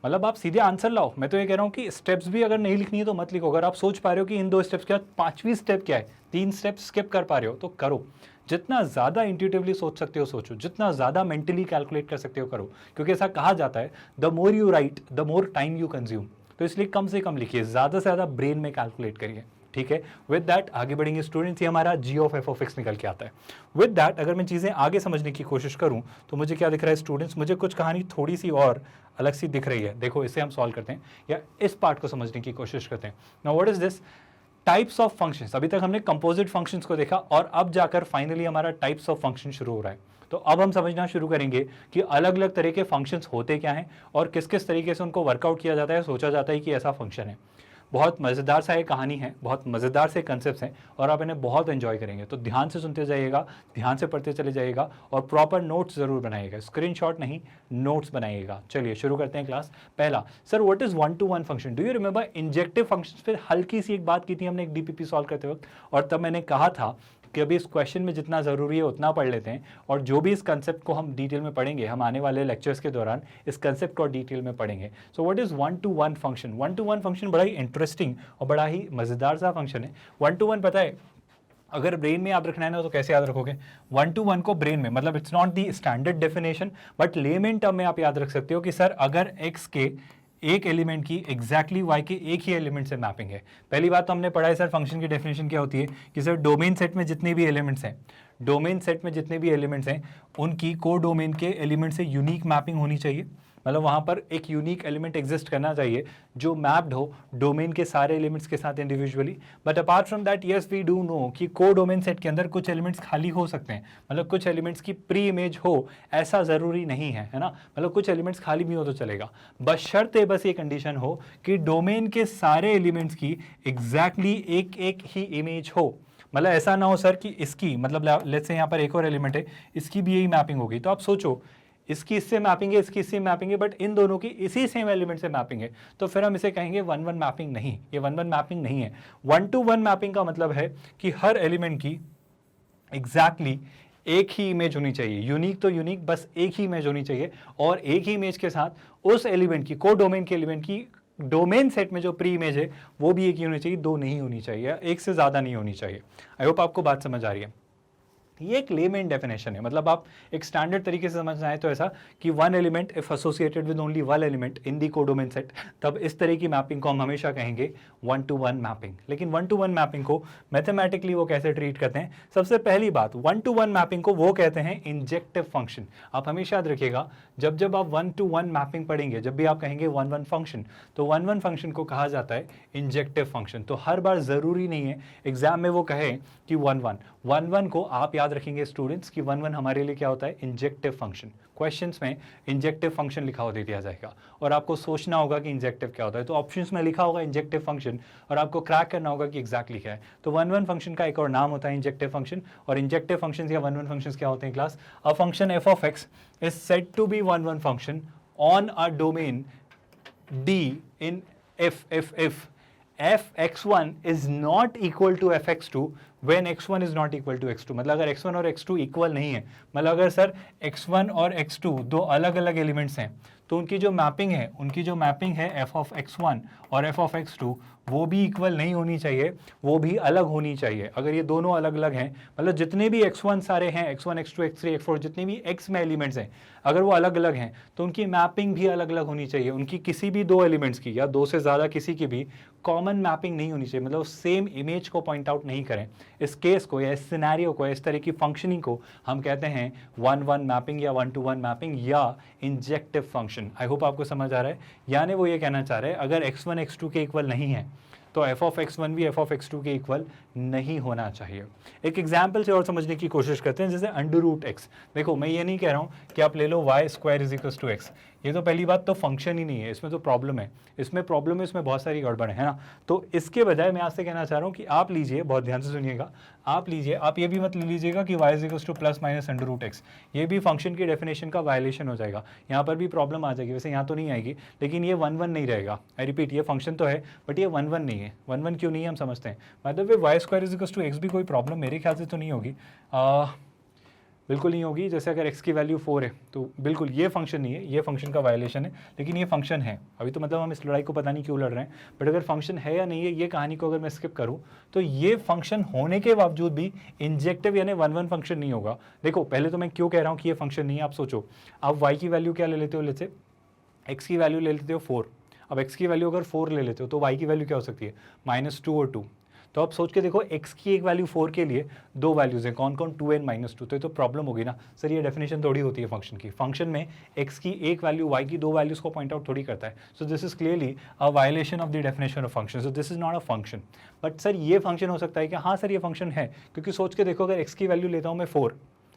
मतलब आप सीधे आंसर लाओ। मैं तो ये कह रहा हूँ कि स्टेप्स भी अगर नहीं लिखनी है तो मत लिखो। अगर आप सोच पा रहे हो कि इन 2 स्टेप्स के बाद 5वीं स्टेप क्या है, 3 स्टेप्स स्किप कर पा रहे हो तो करो। जितना ज़्यादा इंट्यूटिवली सोच सकते हो सोचो, जितना ज़्यादा मेंटली कैलकुलेट कर सकते हो करो, क्योंकि ऐसा कहा जाता है the more you right the more time you consume. तो इसलिए कम से कम लिखिए, ज़्यादा से ज़्यादा ब्रेन में कैलकुलेट करिए। ठीक है। विद दैट आगे बढ़ेंगे स्टूडेंट्स, ये हमारा g of f of x निकल के आता है। विद दैट अगर मैं चीज़ें आगे समझने की कोशिश करूं तो मुझे क्या दिख रहा है स्टूडेंट्स, मुझे कुछ कहानी थोड़ी सी और अलग सी दिख रही है। देखो इसे हम सॉल्व करते हैं या इस पार्ट को समझने की कोशिश करते हैं। Now what is this? Types of functions. अभी तक हमने कंपोजिट फंक्शंस को देखा और अब जाकर फाइनली हमारा टाइप्स ऑफ फंक्शन शुरू हो रहा है। तो अब हम समझना शुरू करेंगे कि अलग अलग तरह के फंक्शंस होते क्या हैं और किस किस तरीके से उनको वर्कआउट किया जाता है, सोचा जाता है कि ऐसा फंक्शन है। बहुत मज़ेदार सा ये कहानी है, बहुत मज़ेदार से कंसेप्ट हैं और आप इन्हें बहुत एंजॉय करेंगे। तो ध्यान से सुनते जाइएगा, ध्यान से पढ़ते चले जाइएगा और प्रॉपर नोट्स ज़रूर बनाइएगा, स्क्रीनशॉट नहीं नोट्स बनाइएगा। चलिए शुरू करते हैं क्लास। पहला, sir what is 1-to-1 function? Do you remember injective function? फिर हल्की सी एक बात की थी हमने एक डीपीपी सॉल्व करते वक्त, और तब मैंने कहा था कि अभी इस क्वेश्चन में जितना ज़रूरी है उतना पढ़ लेते हैं और जो भी इस कंसेप्ट को हम डिटेल में पढ़ेंगे, हम आने वाले लेक्चर्स के दौरान इस कंसेप्ट को डिटेल में पढ़ेंगे। So what is 1-to-1 function? 1-to-1 function बड़ा ही इंटरेस्टिंग और बड़ा ही मज़ेदार सा फंक्शन है। 1-to-1 पता है अगर ब्रेन में याद रखना है ना तो कैसे याद रखोगे? 1-to-1 को ब्रेन में, मतलब it's not the standard definition but lemon term में आप याद रख सकते हो कि सर अगर x के एक एलिमेंट की एग्जैक्टली y के एक ही एलिमेंट से मैपिंग है। पहली बात तो हमने पढ़ा है सर फंक्शन की डेफिनेशन क्या होती है कि सर डोमेन सेट में जितने भी एलिमेंट्स हैं, डोमेन सेट में जितने भी एलिमेंट्स हैं उनकी को डोमेन के एलिमेंट से यूनिक मैपिंग होनी चाहिए। मतलब वहाँ पर एक यूनिक एलिमेंट एग्जिस्ट करना चाहिए जो मैप्ड हो डोमेन के सारे एलिमेंट्स के साथ individually. But apart from that yes we do know कि को डोमेन सेट के अंदर कुछ एलिमेंट्स खाली हो सकते हैं, मतलब कुछ एलिमेंट्स की प्री इमेज हो, ऐसा ज़रूरी नहीं है, है ना। मतलब कुछ एलिमेंट्स खाली भी हो तो चलेगा, बशर्ते बस ये कंडीशन हो कि डोमेन के सारे एलिमेंट्स की एग्जैक्टली एक एक ही इमेज हो। मतलब ऐसा ना हो सर कि इसकी, मतलब लेट्स से यहाँ पर एक और एलिमेंट है, इसकी भी यही मैपिंग होगी। तो आप सोचो इसकी इससे मैपिंग है, इसकी इससे मैपिंग है, बट इन दोनों की इसी सेम एलिमेंट से मैपिंग है, तो फिर हम इसे कहेंगे 1-1 मैपिंग नहीं। ये 1-1 मैपिंग नहीं है। 1-to-1 मैपिंग का मतलब है कि हर एलिमेंट की एग्जैक्टली एक ही इमेज होनी चाहिए, यूनिक तो यूनिक, बस एक ही इमेज होनी चाहिए और एक ही इमेज के साथ उस एलिमेंट की, को डोमेन के एलिमेंट की डोमेन सेट में जो प्री इमेज है वो भी एक ही होनी चाहिए, दो नहीं होनी चाहिए, एक से ज़्यादा नहीं होनी चाहिए। आई होप आपको बात समझ आ रही है। ये एक लेमेन डेफिनेशन है, मतलब आप एक स्टैंडर्ड तरीके से समझना है तो ऐसा कि one element if associated with only one element in the codomain set, तब इस तरह की मैपिंग को हम हमेशा कहेंगे 1-to-1 मैपिंग। लेकिन 1-to-1 मैपिंग को मैथमेटिकली वो कैसे ट्रीट करते हैं? सबसे पहली बात, 1-to-1 मैपिंग को वो कहते हैं इंजेक्टिव फंक्शन। आप हमेशा याद रखिएगा जब जब आप 1-to-1 मैपिंग पढ़ेंगे, जब भी आप कहेंगे 1-1 फंक्शन, तो 1-1 फंक्शन को कहा जाता है इंजेक्टिव फंक्शन। तो हर बार ज़रूरी नहीं है एग्जाम में वो कहे कि 1-1 को आप याद रखेंगे स्टूडेंट्स कि 1-1 हमारे लिए क्या होता है? Injective function. क्वेश्चंस में इंजेक्टिव फंक्शन लिखा हुआ दे दिया जाएगा और आपको सोचना होगा कि इंजेक्टिव क्या होता है। तो ऑप्शंस में लिखा होगा इंजेक्टिव फंक्शन और आपको क्रैक करना होगा कि एग्जैक्टली क्या है। तो 1-1 फंक्शन का एक और नाम होता है इंजेक्टिव फंक्शन। और इंजेक्टिव फंक्शन या 1-1 फंक्शन क्या होते हैं class? A function f of x is said to be 1-1 function on a domain D in if fx1 is not equal to fx2 when x1 is not equal to x2। मतलब अगर x1 और x2 equal नहीं है, मतलब अगर sir x1 और x2 दो अलग अलग एलिमेंट्स हैं तो उनकी जो मैपिंग है f ऑफ x1 और f ऑफ x2 वो भी इक्वल नहीं होनी चाहिए, वो भी अलग होनी चाहिए। अगर ये दोनों अलग अलग हैं, मतलब जितने भी x1 सारे हैं, x1 x2 x3 x4 जितने भी x में एलिमेंट्स हैं, अगर वो अलग अलग हैं तो उनकी मैपिंग भी अलग अलग होनी चाहिए। उनकी किसी भी दो एलिमेंट्स की या दो से ज़्यादा किसी की भी कॉमन मैपिंग नहीं होनी चाहिए, मतलब सेम इमेज को पॉइंट आउट नहीं करें। इस केस को या इस सिनेरियो को, इस तरह की फंक्शनिंग को हम कहते हैं 1-1 मैपिंग या 1-to-1 मैपिंग या इंजेक्टिव फंक्शन। आई होप आपको समझ आ रहा है। यानी वो ये कहना चाह रहे हैं अगर x1 x2 के इक्वल नहीं है तो f ऑफ x1 भी f ऑफ x2 के इक्वल नहीं होना चाहिए। एक एग्जाम्पल से और समझने की कोशिश करते हैं, जैसे √x। देखो मैं ये नहीं कह रहा हूँ कि आप ले लो y² = x, ये तो पहली बात तो फंक्शन ही नहीं है, इसमें तो प्रॉब्लम है, इसमें बहुत सारी गड़बड़ है ना। तो इसके बजाय मैं आपसे कहना चाह रहा हूँ कि आप लीजिए, बहुत ध्यान से सुनिएगा, आप ये भी मत लीजिएगा कि y = ±√x, ये भी फंक्शन की डेफिनेशन का वायलेशन हो जाएगा, यहाँ पर भी प्रॉब्लम आ जाएगी। वैसे यहाँ तो नहीं आएगी, लेकिन ये 1-1 नहीं रहेगा। आई रिपीट, ये फंक्शन तो है बट ये 1-1 नहीं है। 1-1 क्यों नहीं है हम समझते हैं। मतलब y² = x भी कोई प्रॉब्लम मेरे ख्याल से तो नहीं होगी, बिल्कुल नहीं होगी। जैसे अगर x की वैल्यू 4 है तो बिल्कुल ये फंक्शन नहीं है, ये फंक्शन का वायलेशन है, लेकिन ये फंक्शन है। अभी तो मतलब हम इस लड़ाई को पता नहीं क्यों लड़ रहे हैं, बट अगर फंक्शन है या नहीं है ये कहानी को अगर मैं स्किप करूं तो ये फंक्शन होने के बावजूद भी इंजेक्टिव यानी 1-1 फंक्शन नहीं होगा। देखो पहले तो मैं क्यों कह रहा हूँ कि ये फंक्शन नहीं है, आप सोचो, आप y की वैल्यू क्या ले लेते हो, लेते x की वैल्यू ले लेते हो 4। अब x की वैल्यू अगर 4 ले लेते हो तो y की वैल्यू क्या हो सकती है? -2 और 2। तो आप सोच के देखो x की एक वैल्यू 4 के लिए दो वैल्यूज़ हैं, कौन कौन 2 n -2, तो ये तो प्रॉब्लम होगी ना सर, ये डेफिनेशन थोड़ी होती है फंक्शन की। फंक्शन में x की एक वैल्यू y की दो वैल्यूज़ को पॉइंट आउट थोड़ी करता है। So this is clearly a violation of the definition of function, so this is not a function. But sir ये फंक्शन हो सकता है कि हाँ सर ये फंक्शन है, क्योंकि सोच के देखो अगर x की वैल्यू लेता हूँ मैं 4,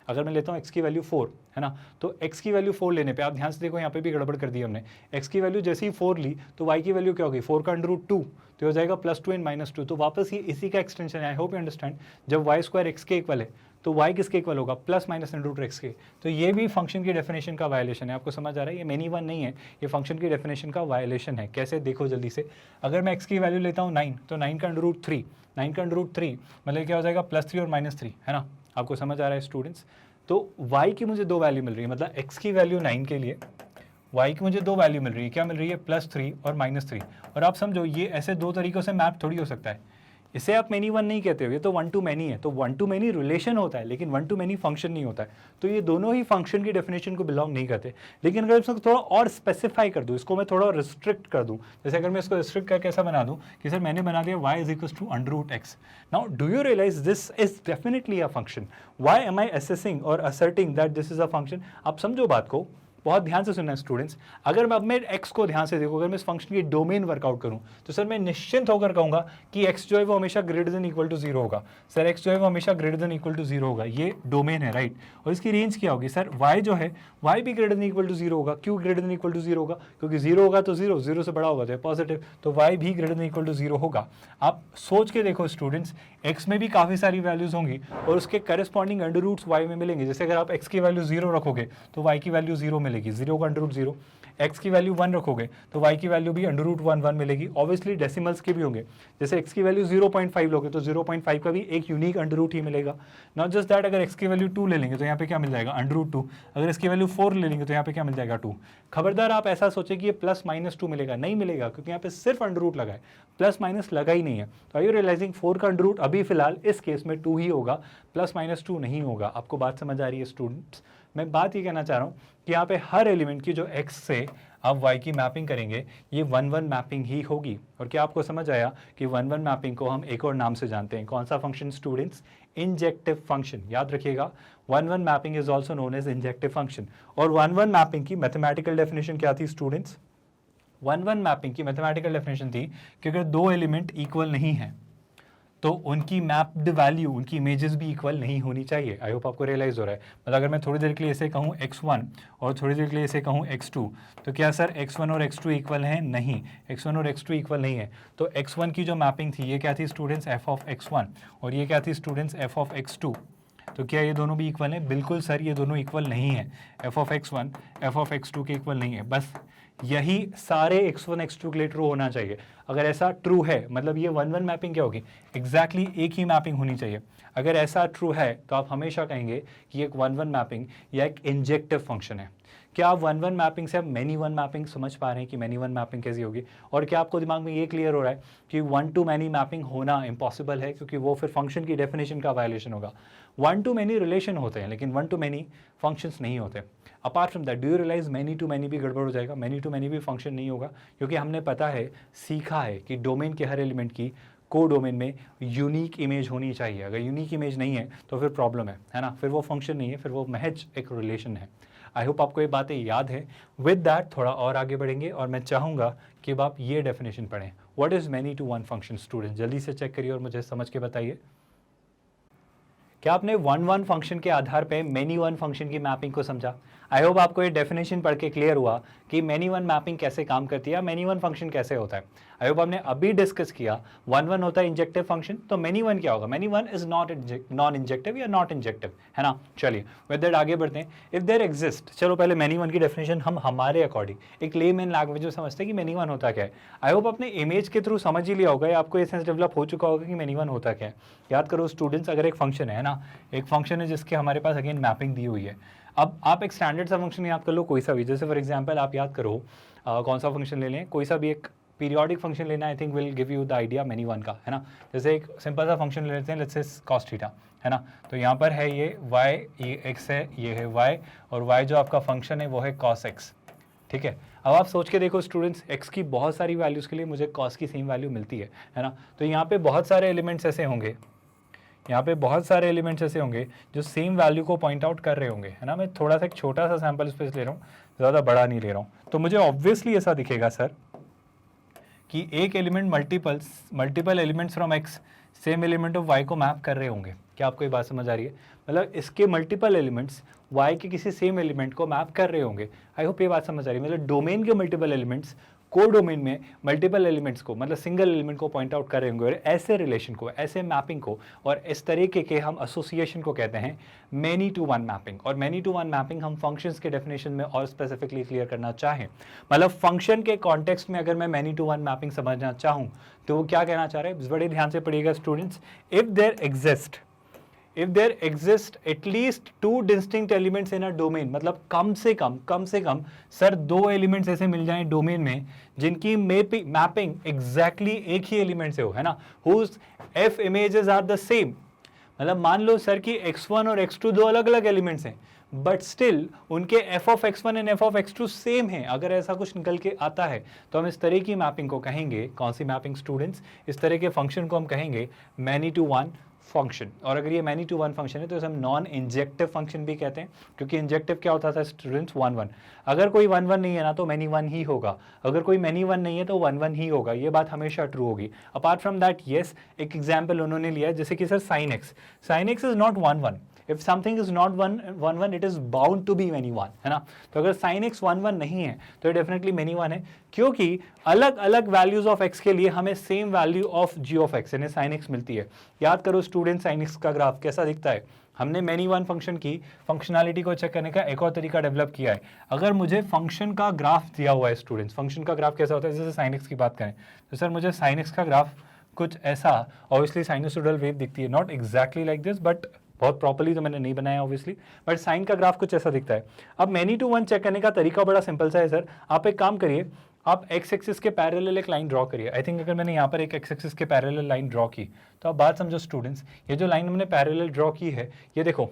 अगर मैं लेता हूँ x की वैल्यू 4 है ना, तो x की वैल्यू 4 लेने पे आप ध्यान से देखो यहाँ पे भी गड़बड़ कर दी हमने। x की वैल्यू जैसे ही 4 ली तो y की वैल्यू क्या होगी, 4 का √2, तो हो जाएगा +2 n -2, तो वापस ये इसी का एक्सटेंशन है। आई होप यू अंडरस्टैंड, जब y स्क्वायर x के इक्वल है तो y किसके इक्वल होगा, प्लस माइनस √x के। तो ये भी फंक्शन की डेफिनेशन का वायलेशन है। आपको समझ आ रहा है, ये मेनी वन नहीं है, ये फंक्शन की डेफिनेशन का वायलेशन है। कैसे, देखो जल्दी से। अगर मैं x की वैल्यू लेता हूँ 9, तो 9 का √3, 9 का √3 मतलब क्या हो जाएगा, +3 और -3, है ना। आपको समझ आ रहा है स्टूडेंट्स। तो y की मुझे दो वैल्यू मिल रही है, मतलब x की वैल्यू 9 के लिए y की मुझे दो वैल्यू मिल रही है। क्या मिल रही है, +3 और -3। और आप समझो ये ऐसे दो तरीकों से मैप थोड़ी हो सकता है। इसे आप मेनी वन नहीं कहते हो, ये तो वन टू मैनी है। तो वन टू मैनी रिलेशन होता है, लेकिन वन टू मैनी फंक्शन नहीं होता है। तो ये दोनों ही फंक्शन की डेफिनेशन को बिलोंग नहीं करते। लेकिन अगर इसको थोड़ा और स्पेसिफाई कर दूँ, इसको मैं थोड़ा रिस्ट्रिक्ट कर दूँ, जैसे अगर मैं इसको रिस्ट्रिक्ट करके ऐसा बना दूँ कि सर मैंने बना दिया y is equal to √x। Now do you realise this is definitely a function. Why am I assessing और asserting that this is a function. आप समझो बात को, बहुत ध्यान से सुनना स्टूडेंट्स। अगर मैं अब मैं x को ध्यान से देखो, अगर मैं इस फंक्शन की डोमेन वर्कआउट करूं, तो सर मैं निश्चिंत होकर कहूंगा कि x जो है वो हमेशा ग्रेटर देन इक्वल टू 0 होगा। सर x जो है वो हमेशा ग्रेटर देन इक्वल टू 0 होगा, ये डोमेन है, राइट। और इसकी रेंज क्या होगी, सर y जो है y भी ग्रेटर देन इक्वल टू 0 होगा। क्यों ग्रेटर देन इक्वल टू 0 होगा, क्योंकि 0 होगा तो 0, 0 से बड़ा होगा तो पॉजिटिव, तो y भी ग्रेटर देन इक्वल टू 0 होगा। आप सोच के देखो स्टूडेंट्स, x में भी काफ़ी सारी वैल्यूज होंगी और उसके करस्पॉन्डिंग अंडर रूट्स y में मिलेंगे। जैसे अगर आप x की वैल्यू 0 रखोगे तो y की वैल्यू 0 मिलेगी, 0 का अंडर रूट 0। x की वैल्यू 1 रखोगे तो y की वैल्यू भी अंडर रूट 1 मिलेगी। ऑब्वियसली डेसिमल्स के भी होंगे, जैसे x की वैल्यू 0.5 लोगे तो 0.5 का भी एक यूनिक अंडर रूट ही मिलेगा। नॉट जस्ट दैट, अगर x की वैल्यू 2 ले लेंगे तो यहाँ पे क्या मिल जाएगा, अंडर रूट 2। अगर इसकी वैल्यू 4 ले लेंगे तो यहाँ पे क्या मिल जाएगा, 2। खबरदार आप ऐसा सोचे कि ये +-2 मिलेगा, नहीं मिलेगा, क्योंकि यहाँ पे सिर्फ अंडर रूट लगा है, प्लस माइनस लगा ही नहीं है। तो आर यू रियलाइजिंग 4 का अंडर रूट अभी फिलहाल इस केस में 2 ही होगा, +-2 नहीं होगा। आपको बात समझ आ रही है स्टूडेंट्स। मैं बात ये कहना चाह रहा हूँ कि यहाँ पे हर एलिमेंट की जो x से आप y की मैपिंग करेंगे ये 1-1 मैपिंग ही होगी। और क्या आपको समझ आया कि 1-1 मैपिंग को हम एक और नाम से जानते हैं, कौन सा फंक्शन स्टूडेंट्स, इंजेक्टिव फंक्शन। याद रखिएगा, 1-1 mapping is also known as injective function. और 1-1 मैपिंग की मैथमेटिकल डेफिनेशन क्या थी स्टूडेंट्स, 1-1 मैपिंग की मैथमेटिकल डेफिनेशन थी कि अगर दो एलिमेंट इक्वल नहीं हैं तो उनकी मैप्ड वैल्यू, उनकी इमेजेस भी इक्वल नहीं होनी चाहिए। आई होप आपको रियलाइज हो रहा है। मतलब अगर मैं थोड़ी देर के लिए इसे कहूँ x1 और थोड़ी देर के लिए इसे कहूँ x2, तो क्या सर x1 और x2 इक्वल हैं, नहीं, x1 और x2 इक्वल नहीं है। तो x1 की जो मैपिंग थी ये क्या थी स्टूडेंट्स, f ऑफ x1, और ये क्या थी स्टूडेंट्स, f ऑफ x2। तो क्या ये दोनों भी इक्वल हैं, बिल्कुल सर ये दोनों इक्वल नहीं है। f of x1 f of x2 के इक्वल नहीं है। बस यही सारे x1 x2 के लिए ट्रू होना चाहिए। अगर ऐसा ट्रू है मतलब ये 1-1 मैपिंग क्या होगी, एग्जैक्टली एक ही मैपिंग होनी चाहिए। अगर ऐसा ट्रू है तो आप हमेशा कहेंगे कि एक 1-1 मैपिंग या एक इंजेक्टिव फंक्शन है। क्या आप 1-1 मैपिंग से आप मैनी वन मैपिंग समझ पा रहे हैं कि मैनी वन मैपिंग कैसी होगी। और क्या आपको दिमाग में ये क्लियर हो रहा है कि 1 to मैनी मैपिंग होना इम्पॉसिबल है, क्योंकि वो फिर फंक्शन की डेफिनेशन का वायलेशन होगा। 1 to मैनी रिलेशन होते हैं लेकिन 1 to मैनी फंक्शंस नहीं होते। Apart from that, do you realise many to many भी गड़बड़ हो जाएगा, मैनी टू मैनी भी फंक्शन नहीं होगा, क्योंकि हमने पता है, सीखा है कि डोमेन के हर एलिमेंट की को डोमेन में यूनिक इमेज होनी चाहिए। अगर यूनिक इमेज नहीं है तो फिर प्रॉब्लम है ना, फिर वो फंक्शन नहीं है, फिर वो महज एक रिलेशन है। आई होप आपको ये बातें याद है। विद दैट थोड़ा और आगे बढ़ेंगे और मैं चाहूँगा कि अब आप ये डेफिनेशन पढ़ें, what is many to one function. Student जल्दी से चेक करिए और मुझे समझ के बताइए, क्या आपने 1-1 फंक्शन के आधार पे मैनी वन फंक्शन की मैपिंग को समझा। आई होप आपको ये डेफिनेशन पढ़ के क्लियर हुआ कि मैनी वन मैपिंग कैसे काम करती है, मैनी वन फंक्शन कैसे होता है। आई होप आपने अभी डिस्कस किया 1-1 होता है इंजेक्टिव फंक्शन, तो मैनी वन क्या होगा, many one is non injective या नॉट इंजेक्टिव, है ना। चलिए विद दैट आगे बढ़ते हैं। इफ देयर एग्जिस्ट, चलो पहले मैनी वन की डेफिनेशन हम हमारे अकॉर्डिंग एक लेमैन लैंग्वेज में समझते हैं कि मैनी वन होता क्या है। आई होप आपने इमेज के थ्रू समझ ही लिया होगा या आपको ये सेंस डेवलप हो चुका होगा कि मैनी वन होता क्या है। याद करो स्टूडेंट्स, अगर एक फंक्शन है ना, एक फंक्शन है जिसके हमारे पास अगेन मैपिंग दी हुई है। अब आप एक स्टैंडर्ड सा फंक्शन याद कर लो, कोई सा भी, जैसे फॉर एग्जांपल आप याद करो कौन सा फंक्शन ले लें, कोई सा भी एक पीरियोडिक फंक्शन लेना, I think will give you the idea many one का, है ना। जैसे एक सिंपल सा फंक्शन ले लेते हैं, लेट्स से cos थीटा, है ना। तो यहाँ पर है ये y, ये x है, ये है y, और y जो आपका फंक्शन है वो है cos x, ठीक है। अब आप सोच के देखो स्टूडेंट्स, x की बहुत सारी वैल्यूज़ के लिए मुझे cos की सेम वैल्यू मिलती है ना। तो यहाँ पे बहुत सारे एलिमेंट्स ऐसे होंगे, यहाँ पे बहुत सारे एलिमेंट्स ऐसे होंगे जो सेम वैल्यू को पॉइंट आउट कर रहे होंगे, है ना। मैं थोड़ा सा एक छोटा सा सैम्पल स्पेस ले रहा हूँ, ज़्यादा बड़ा नहीं ले रहा हूँ। तो मुझे ऑब्वियसली ऐसा दिखेगा सर कि एक element multiple elements from x same element of y को मैप कर रहे होंगे। क्या आपको ये बात समझ आ रही है? मतलब इसके मल्टीपल एलिमेंट्स y के किसी सेम एलिमेंट को मैप कर रहे होंगे। आई होप ये बात समझ आ रही है। मतलब डोमेन के मल्टीपल एलिमेंट्स को डोमेन में मल्टीपल एलिमेंट्स को, मतलब सिंगल एलिमेंट को पॉइंट आउट कर रहे होंगे, और ऐसे रिलेशन को, ऐसे मैपिंग को और इस तरीके के हम एसोसिएशन को कहते हैं मैनी टू वन मैपिंग। और मैनी टू वन मैपिंग हम फंक्शंस के डेफिनेशन में और स्पेसिफिकली क्लियर करना चाहें, मतलब फंक्शन के कॉन्टेक्स्ट में अगर मैं मैनी टू वन मैपिंग समझना चाहूँ तो वो क्या कहना चाह रहे हैं, बड़े ध्यान से पढ़िएगा students. If there exist at least two distinct elements in a domain, मतलब कम से कम सर दो एलिमेंट्स ऐसे मिल जाएं डोमेन में जिनकी मैपिंग एग्जैक्टली एक ही एलिमेंट से हो, है ना, whose f images are the same. मतलब मान लो सर कि x1 और x2 दो अलग अलग एलिमेंट्स हैं, बट स्टिल उनके f of x1 and f of x2 same है। अगर ऐसा कुछ निकल के आता है तो हम इस तरह की मैपिंग को कहेंगे, कौन सी मैपिंग स्टूडेंट्स, इस तरह के फंक्शन को हम कहेंगे मैनी टू वन फंक्शन। और अगर ये मैनी टू वन फंक्शन है तो इसे हम नॉन इंजेक्टिव फंक्शन भी कहते हैं, क्योंकि इंजेक्टिव क्या होता था स्टूडेंट्स, 1 1। अगर कोई 1 1 नहीं है ना तो मैनी वन ही होगा, अगर कोई मैनी वन नहीं है तो 1 1 ही होगा। ये बात हमेशा ट्रू होगी। अपार्ट फ्रॉम दैट येस, एक एग्जाम्पल उन्होंने लिया है जैसे कि sir sine x is not 1 1। If something is not 1 1 it is bound to be many one, है ना। तो अगर साइन एक्स 1 1 नहीं है तो ये डेफिनेटली मैनी वन है, क्योंकि अलग अलग वैल्यूज ऑफ x के लिए हमें same value of g of x यानी साइन x मिलती है। याद करो स्टूडेंट, साइन x का ग्राफ कैसा दिखता है। हमने मैनी वन फंक्शन की फंक्शनैलिटी को चेक करने का एक और तरीका डेवलप किया है। अगर मुझे फंक्शन का ग्राफ दिया हुआ है स्टूडेंट्स, फंक्शन का ग्राफ कैसा होता है, जैसे साइन x की बात करें तो सर मुझे साइन x का ग्राफ कुछ ऐसा, ऑब्वियसली साइनोसॉइडल वेव दिखती है, not exactly like this, but बहुत प्रॉपर्ली तो मैंने नहीं बनाया ऑब्वियसली, बट साइन का ग्राफ कुछ ऐसा दिखता है। अब मैनी टू वन चेक करने का तरीका बड़ा सिंपल सा है सर। आप एक काम करिए, आप एक्स एक्सिस के पैरेलल एक लाइन ड्रॉ करिए। आई थिंक अगर मैंने यहाँ पर एक एक्स एक्सिस के पैरेलल लाइन ड्रॉ की तो आप बात समझो स्टूडेंट्स, ये जो लाइन हमने पैरेलल ड्रॉ की है, ये देखो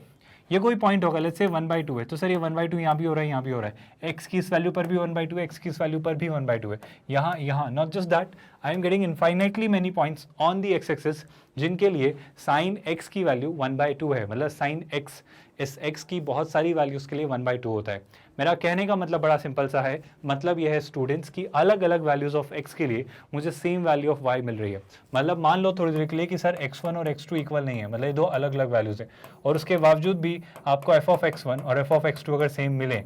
ये कोई पॉइंट होगा, लेट्स से 1/2 है, तो सर ये 1/2 यहाँ भी हो रहा है, यहाँ भी हो रहा है। एक्स की इस वैल्यू पर भी 1/2 है, एक्स की इस वैल्यू पर भी 1/2 है, यहाँ not just that, I am getting infinitely many points on the x axis जिनके लिए साइन एक्स की वैल्यू 1/2 है। मतलब साइन एक्स इस x की बहुत सारी वैल्यूज़ के लिए 1/2 होता है। मेरा कहने का मतलब बड़ा सिंपल सा है, मतलब यह है स्टूडेंट्स की अलग अलग वैल्यूज़ ऑफ x के लिए मुझे सेम वैल्यू ऑफ y मिल रही है। मतलब मान लो थोड़ी देर के लिए कि सर x1 और x2 इक्वल नहीं है, मतलब ये दो अलग अलग वैल्यूज़ हैं, और उसके बावजूद भी आपको f ऑफ x1 और f ऑफ x2 अगर सेम मिले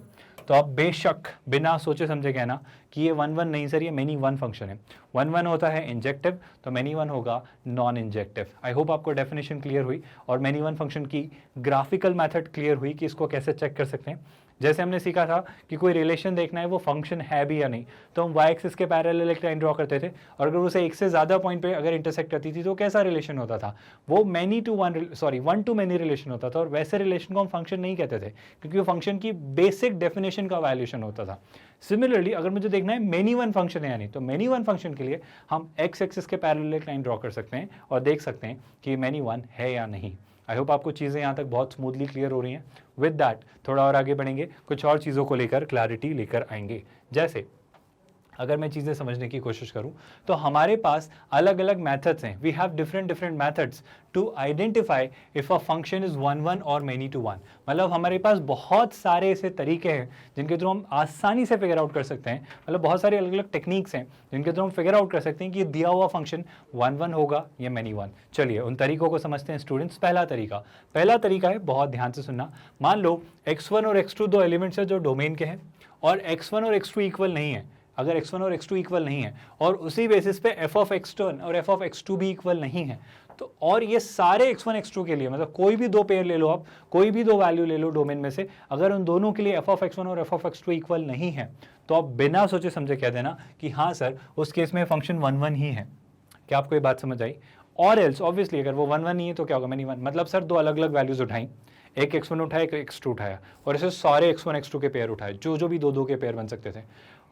तो आप बेशक बिना सोचे समझे कहना कि ये 1 1 नहीं सर, ये मैनी वन फंक्शन है। 1 1 होता है इंजेक्टिव, तो मैनी वन होगा नॉन इंजेक्टिव। आई होप आपको डेफिनेशन क्लियर हुई और मैनी वन फंक्शन की ग्राफिकल मेथड क्लियर हुई कि इसको कैसे चेक कर सकते हैं। जैसे हमने सीखा था कि कोई रिलेशन देखना है वो फंक्शन है भी या नहीं, तो हम वाई एक्सिस के पैरेलल एक लाइन ड्रॉ करते थे, और अगर उसे एक से ज़्यादा पॉइंट पे अगर इंटरसेक्ट करती थी तो कैसा रिलेशन होता था, वो वन टू मैनी रिलेशन होता था। और वैसे रिलेशन को हम फंक्शन नहीं कहते थे, क्योंकि वो फंक्शन की बेसिक डेफिनेशन का वायलेशन होता था। सिमिलरली अगर मुझे देखना है मैनी वन फंक्शन है या नहीं, तो मैनी वन फंक्शन के लिए हम एक्स एक्सिस के पैरेलल एक लाइन ड्रॉ कर सकते हैं और देख सकते हैं कि मैनी वन है या नहीं। आई होप आपको चीज़ें यहाँ तक बहुत स्मूथली क्लियर हो रही हैं। विद दैट थोड़ा और आगे बढ़ेंगे, कुछ और चीज़ों को लेकर क्लैरिटी लेकर आएंगे। जैसे अगर मैं चीज़ें समझने की कोशिश करूं तो हमारे पास अलग अलग मेथड्स हैं। We have different methods to identify if a function is 1 1 और मैनी टू वन। मतलब हमारे पास बहुत सारे ऐसे तरीके हैं जिनके थ्रू हम आसानी से फिगर आउट कर सकते हैं। मतलब बहुत सारी अलग अलग टेक्निक्स हैं जिनके थ्रू हम फिगर आउट कर सकते हैं कि दिया हुआ फंक्शन 1 1 होगा या मैनी वन। चलिए उन तरीकों को समझते हैं स्टूडेंट्स। पहला तरीका है, बहुत ध्यान से सुनना। मान लो x1 और x2 दो एलिमेंट्स हैं जो डोमेन के हैं, और x1 और x2 इक्वल नहीं है। अगर x1 और x2 इक्वल नहीं है और उसी बेसिस पे f ऑफ x1 और f ऑफ x2 भी इक्वल नहीं है, तो और ये सारे x1 x2 के लिए, मतलब कोई भी दो पेयर ले लो आप, कोई भी दो वैल्यू ले लो डोमेन में से, अगर उन दोनों के लिए f ऑफ x1 और f ऑफ x2 इक्वल नहीं है तो आप बिना सोचे समझे कह देना कि हाँ सर उस केस में फंक्शन 1 1 ही है। क्या आपको ये बात समझ आई? और एल्स ऑब्वियसली अगर वो 1 1 नहीं है तो क्या होगा, मैनी वन। मतलब सर दो अलग अलग वैल्यूज उठाई, एक x1 उठाया एक x2 उठाया, और ऐसे सारे x1 x2 के पेयर उठाए जो भी दो के पेयर बन सकते थे,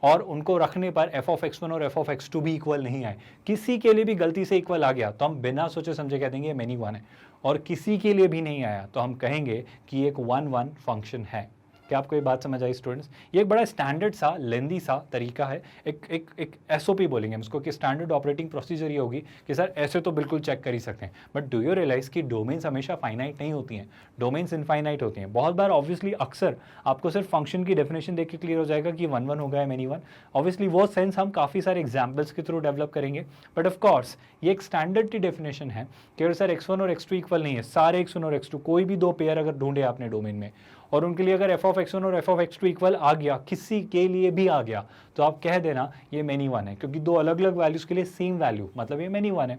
और उनको रखने पर f ऑफ x1 और f ऑफ x2 भी इक्वल नहीं आए। किसी के लिए भी गलती से इक्वल आ गया तो हम बिना सोचे समझे कह देंगे मैनी वन है, और किसी के लिए भी नहीं आया तो हम कहेंगे कि एक 1 1 फंक्शन है। क्या आपको ये बात समझ आई स्टूडेंट्स? ये एक बड़ा स्टैंडर्ड सा लेंदी सा तरीका है, एक एसओपी बोलेंगे हम इसको, कि स्टैंडर्ड ऑपरेटिंग प्रोसीजर ये होगी कि सर ऐसे तो बिल्कुल चेक कर ही सकते हैं, बट डू यू रियलाइज कि डोमेन्स हमेशा फाइनाइट नहीं होती हैं, डोमेन्स इनफाइनाइट होती हैं। बहुत बार ऑब्वियसली अक्सर आपको सिर्फ फंक्शन की डेफिनेशन देख के क्लियर हो जाएगा कि 1 1 हो गया मेनी वन। ऑब्वियसली वो सेंस हम काफ़ी सारे एग्जाम्पल्स के थ्रू डेवलप करेंगे, बट ऑफ कोर्स ये एक स्टैंडर्ड की डेफिनेशन है कि अगर सर x1 और x2 इक्वल नहीं है, सारे x1 और x2 कोई भी दो पेयर अगर ढूंढे आपने डोमेन में, और उनके लिए अगर f ऑफ x1 और f ऑफ x2 इक्वल आ गया, किसी के लिए भी आ गया, तो आप कह देना ये मेनी वन है, क्योंकि दो अलग अलग वैल्यूज के लिए सेम वैल्यू, मतलब ये मेनी वन है।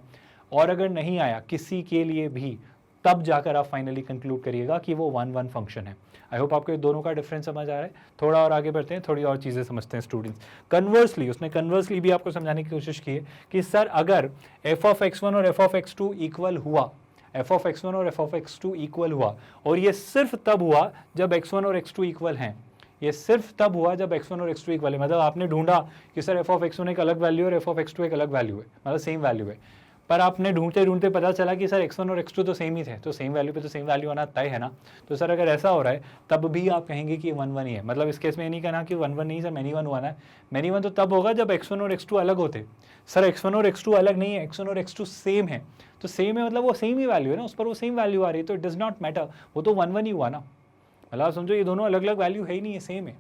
और अगर नहीं आया किसी के लिए भी, तब जाकर आप फाइनली कंक्लूड करिएगा कि वो 1 1 फंक्शन है। आई होप आपको ये दोनों का डिफरेंस समझ आ रहा है। थोड़ा और आगे बढ़ते हैं, थोड़ी और चीज़ें समझते हैं स्टूडेंट्स। कन्वर्सली उसने कन्वर्सली भी आपको समझाने की कोशिश की है कि सर अगर f ऑफ x1 और f ऑफ x2 इक्वल हुआ, f ऑफ x1 और f ऑफ x2 इक्वल हुआ, और ये सिर्फ तब हुआ जब x1 और x2 इक्वल हैं, ये सिर्फ तब हुआ जब x1 और x2 इक्वल है, मतलब आपने ढूंढा कि सर f ऑफ x1 एक अलग वैल्यू है और f ऑफ x2 एक अलग वैल्यू है, मतलब सेम वैल्यू है, पर आपने ढूंढते ढूंढते पता चला कि सर x1 और x2 तो सेम ही थे, तो सेम वैल्यू पे तो सेम वैल्यू आना तय है ना। तो सर अगर ऐसा हो रहा है तब भी आप कहेंगे कि 1 1 ही है, मतलब इस केस में ये नहीं कहना कि 1 1 नहीं सर मेनी वन हुआ ना, मेनी वन तो तब होगा जब x1 और x2 अलग होते। सर x1 और x2 अलग नहीं है, x1 और x2 सेम है, तो सेम है मतलब वो सेम ही वैल्यू है ना, उस पर वो सेम वैल्यू आ रही है, तो इट डज नॉट मैटर, वो तो 1 1 ही हुआ ना। मतलब आप समझो ये दोनों अलग अलग वैल्यू है ही नहीं, है सेम है,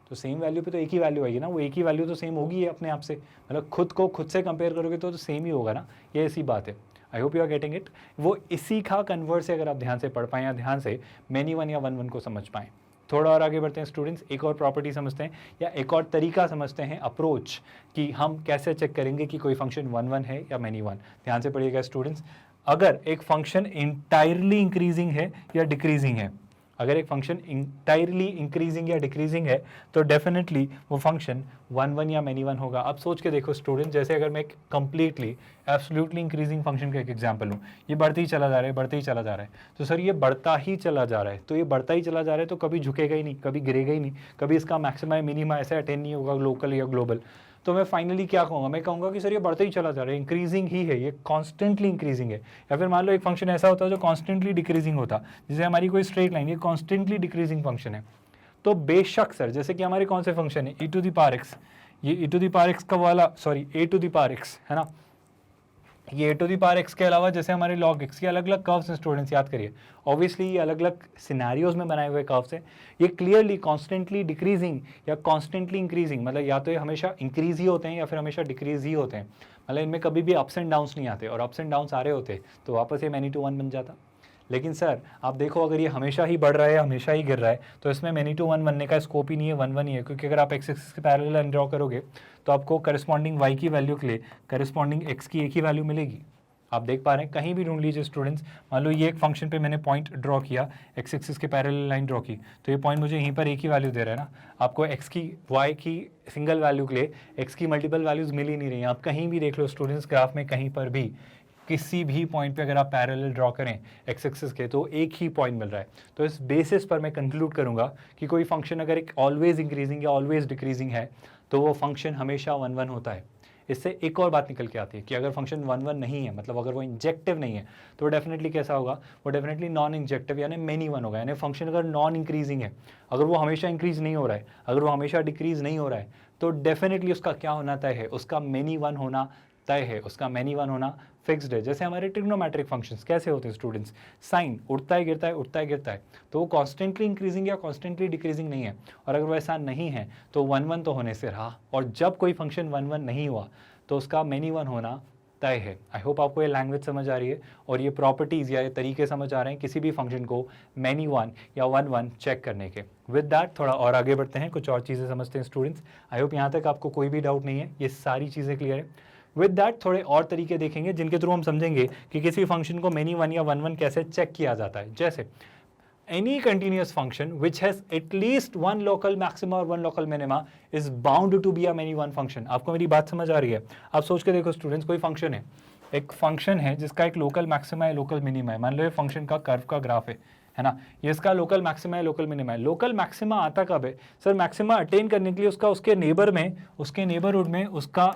तो सेम वैल्यू पे तो एक ही वैल्यू आएगी ना, वो एक ही वैल्यू तो सेम होगी अपने आप से, मतलब खुद को खुद से कंपेयर करोगे तो सेम ही होगा ना, ये ऐसी बात है। I hope you are getting it. वो इसी का कन्वर्ट से अगर आप ध्यान से पढ़ पाएँ या ध्यान से मेनी वन या 1 1 को समझ पाएँ। थोड़ा और आगे बढ़ते हैं स्टूडेंट्स, एक और प्रॉपर्टी समझते हैं या एक और तरीका समझते हैं, अप्रोच, कि हम कैसे चेक करेंगे कि कोई फंक्शन 1 1 है या मेनी वन। ध्यान से पढ़िएगा स्टूडेंट्स, अगर एक फंक्शन इंटायरली इंक्रीजिंग है या डिक्रीजिंग है, अगर एक फंक्शन इंटायरली इंक्रीजिंग या डिक्रीजिंग है तो डेफिनेटली वो फंक्शन 1 1 या मेनी वन होगा। अब सोच के देखो स्टूडेंट, जैसे अगर मैं एक कंप्लीटली एब्सोल्युटली इंक्रीजिंग फंक्शन का एक एग्जांपल लूँ, ये बढ़ते ही चला जा रहा है, बढ़ते ही चला जा रहा है, तो सर ये बढ़ता ही चला जा रहा है, तो ये बढ़ता ही चला जा रहा है तो कभी झुकेगा ही नहीं, कभी गिरेगा ही नहीं, कभी इसका मैक्सिमा मिनिमा ऐसे अटेन नहीं होगा लोकल या ग्लोबल। तो मैं फाइनली क्या कहूँगा, मैं कहूँगा कि सर ये बढ़ते ही चला जा रहा है, इंक्रीजिंग ही है, ये कॉन्स्टेंटली इंक्रीजिंग है। या फिर मान लो एक फंक्शन ऐसा होता है जो कॉन्स्टेंटली डिक्रीजिंग होता, जैसे हमारी कोई स्ट्रेट लाइन, ये कॉन्स्टेंटली डिक्रीजिंग फंक्शन है, तो बेशक सर, जैसे कि हमारे कौन से फंक्शन है, e to the power x, ये e to the power x का वाला, sorry a to the power x है ना, ये a to the power x के अलावा जैसे हमारे log x, ये अलग अलग कर्व्स हैं स्टूडेंट्स, याद करिए। ऑब्वियसली ये अलग अलग सिनेरियोज में बनाए हुए कर्व्स हैं, ये क्लियरली कॉन्स्टेंटली डिक्रीजिंग या कॉन्स्टेंटली इंक्रीजिंग, मतलब या तो ये हमेशा इंक्रीज ही होते हैं या फिर हमेशा डिक्रीज ही होते हैं, मतलब इनमें कभी भी अप्स एंड डाउन्स नहीं आते, और अप्स एंड डाउन्स आ रहे होते तो वापस ये मैनी टू वन बन जाता। लेकिन सर आप देखो, अगर ये हमेशा ही बढ़ रहा है, हमेशा ही गिर रहा है, तो इसमें मेनी टू वन बनने का स्कोप ही नहीं है, 1 1 ही है, क्योंकि अगर आप एक्स एक्सिस के पैरेलल लाइन ड्रॉ करोगे तो आपको करस्पॉन्डिंग y की वैल्यू के लिए करस्पॉन्डिंग x की एक ही वैल्यू मिलेगी। आप देख पा रहे हैं, कहीं भी ढूंढ लीजिए स्टूडेंट्स, मान लो ये एक फंक्शन पे मैंने पॉइंट ड्रॉ किया, एक्स एक्सिस के पैरेलल लाइन ड्रॉ की, तो ये पॉइंट मुझे यहीं पर एक ही वैल्यू दे रहा है ना, आपको x की y की सिंगल वैल्यू के लिए x की मल्टीपल वैल्यूज मिल ही नहीं रही हैं। आप कहीं भी देख लो स्टूडेंट्स, ग्राफ में कहीं पर भी किसी भी पॉइंट पे अगर आप पैरेलल ड्रॉ करें एक्स एक्सिस के, तो एक ही पॉइंट मिल रहा है। तो इस बेसिस पर मैं कंक्लूड करूंगा कि कोई फंक्शन अगर एक ऑलवेज इंक्रीजिंग या ऑलवेज डिक्रीजिंग है तो वो फंक्शन हमेशा 1 1 होता है। इससे एक और बात निकल के आती है कि अगर फंक्शन 1 1 नहीं है, मतलब अगर वो इंजेक्टिव नहीं है, तो डेफिनेटली कैसा होगा, वो डेफिनेटली नॉन इंजेक्टिव यानी मेनी वन होगा। यानी फंक्शन अगर नॉन इंक्रीजिंग है, अगर वो हमेशा इंक्रीज नहीं हो रहा है, अगर वो हमेशा डिक्रीज नहीं हो रहा है, तो डेफिनेटली उसका क्या होना तय है, उसका मेनी वन होना तय है, उसका मेनी वन होना फिक्स्ड है। जैसे हमारे ट्रिग्नोमेट्रिक फंक्शंस कैसे होते हैं स्टूडेंट्स, साइन उठता है गिरता है, उठता है गिरता है, तो वो कॉन्स्टेंटली इंक्रीजिंग या कॉन्स्टेंटली डिक्रीजिंग नहीं है, और अगर वो ऐसा नहीं है तो 1 1 तो होने से रहा, और जब कोई फंक्शन 1 1 नहीं हुआ तो उसका मेनी वन होना तय है। आई होप आपको ये लैंग्वेज समझ आ रही है और ये प्रॉपर्टीज़ या ये तरीके समझ आ रहे हैं किसी भी फंक्शन को मैनी वन या 1 1 चेक करने के। विद दैट थोड़ा और आगे बढ़ते हैं, कुछ और चीज़ें समझते हैं स्टूडेंट्स। आई होप यहाँ तक आपको कोई भी डाउट नहीं है, ये सारी चीज़ें क्लियर है। विद दैट थोड़े और तरीके देखेंगे जिनके थ्रू हम समझेंगे कि किसी फंक्शन को मेनी वन या 1 1 कैसे चेक किया जाता है। जैसे any continuous function which has at least one local maxima or one local minima is bound to be a many one function। आपको मेरी बात समझ आ रही है? आप सोच के देखो स्टूडेंट्स, कोई फंक्शन है, एक फंक्शन है जिसका एक लोकल मैक्सिमा है, लोकल मिनिमा है। मान लो ये फंक्शन का कर्व का ग्राफ है ना, ये इसका लोकल मैक्सिमा है, लोकल मिनिमा है। लोकल मैक्सिमा आता कब है सर? मैक्सिमा अटेन करने के लिए उसका उसके नेबर में, उसके नेबरहुड में उसका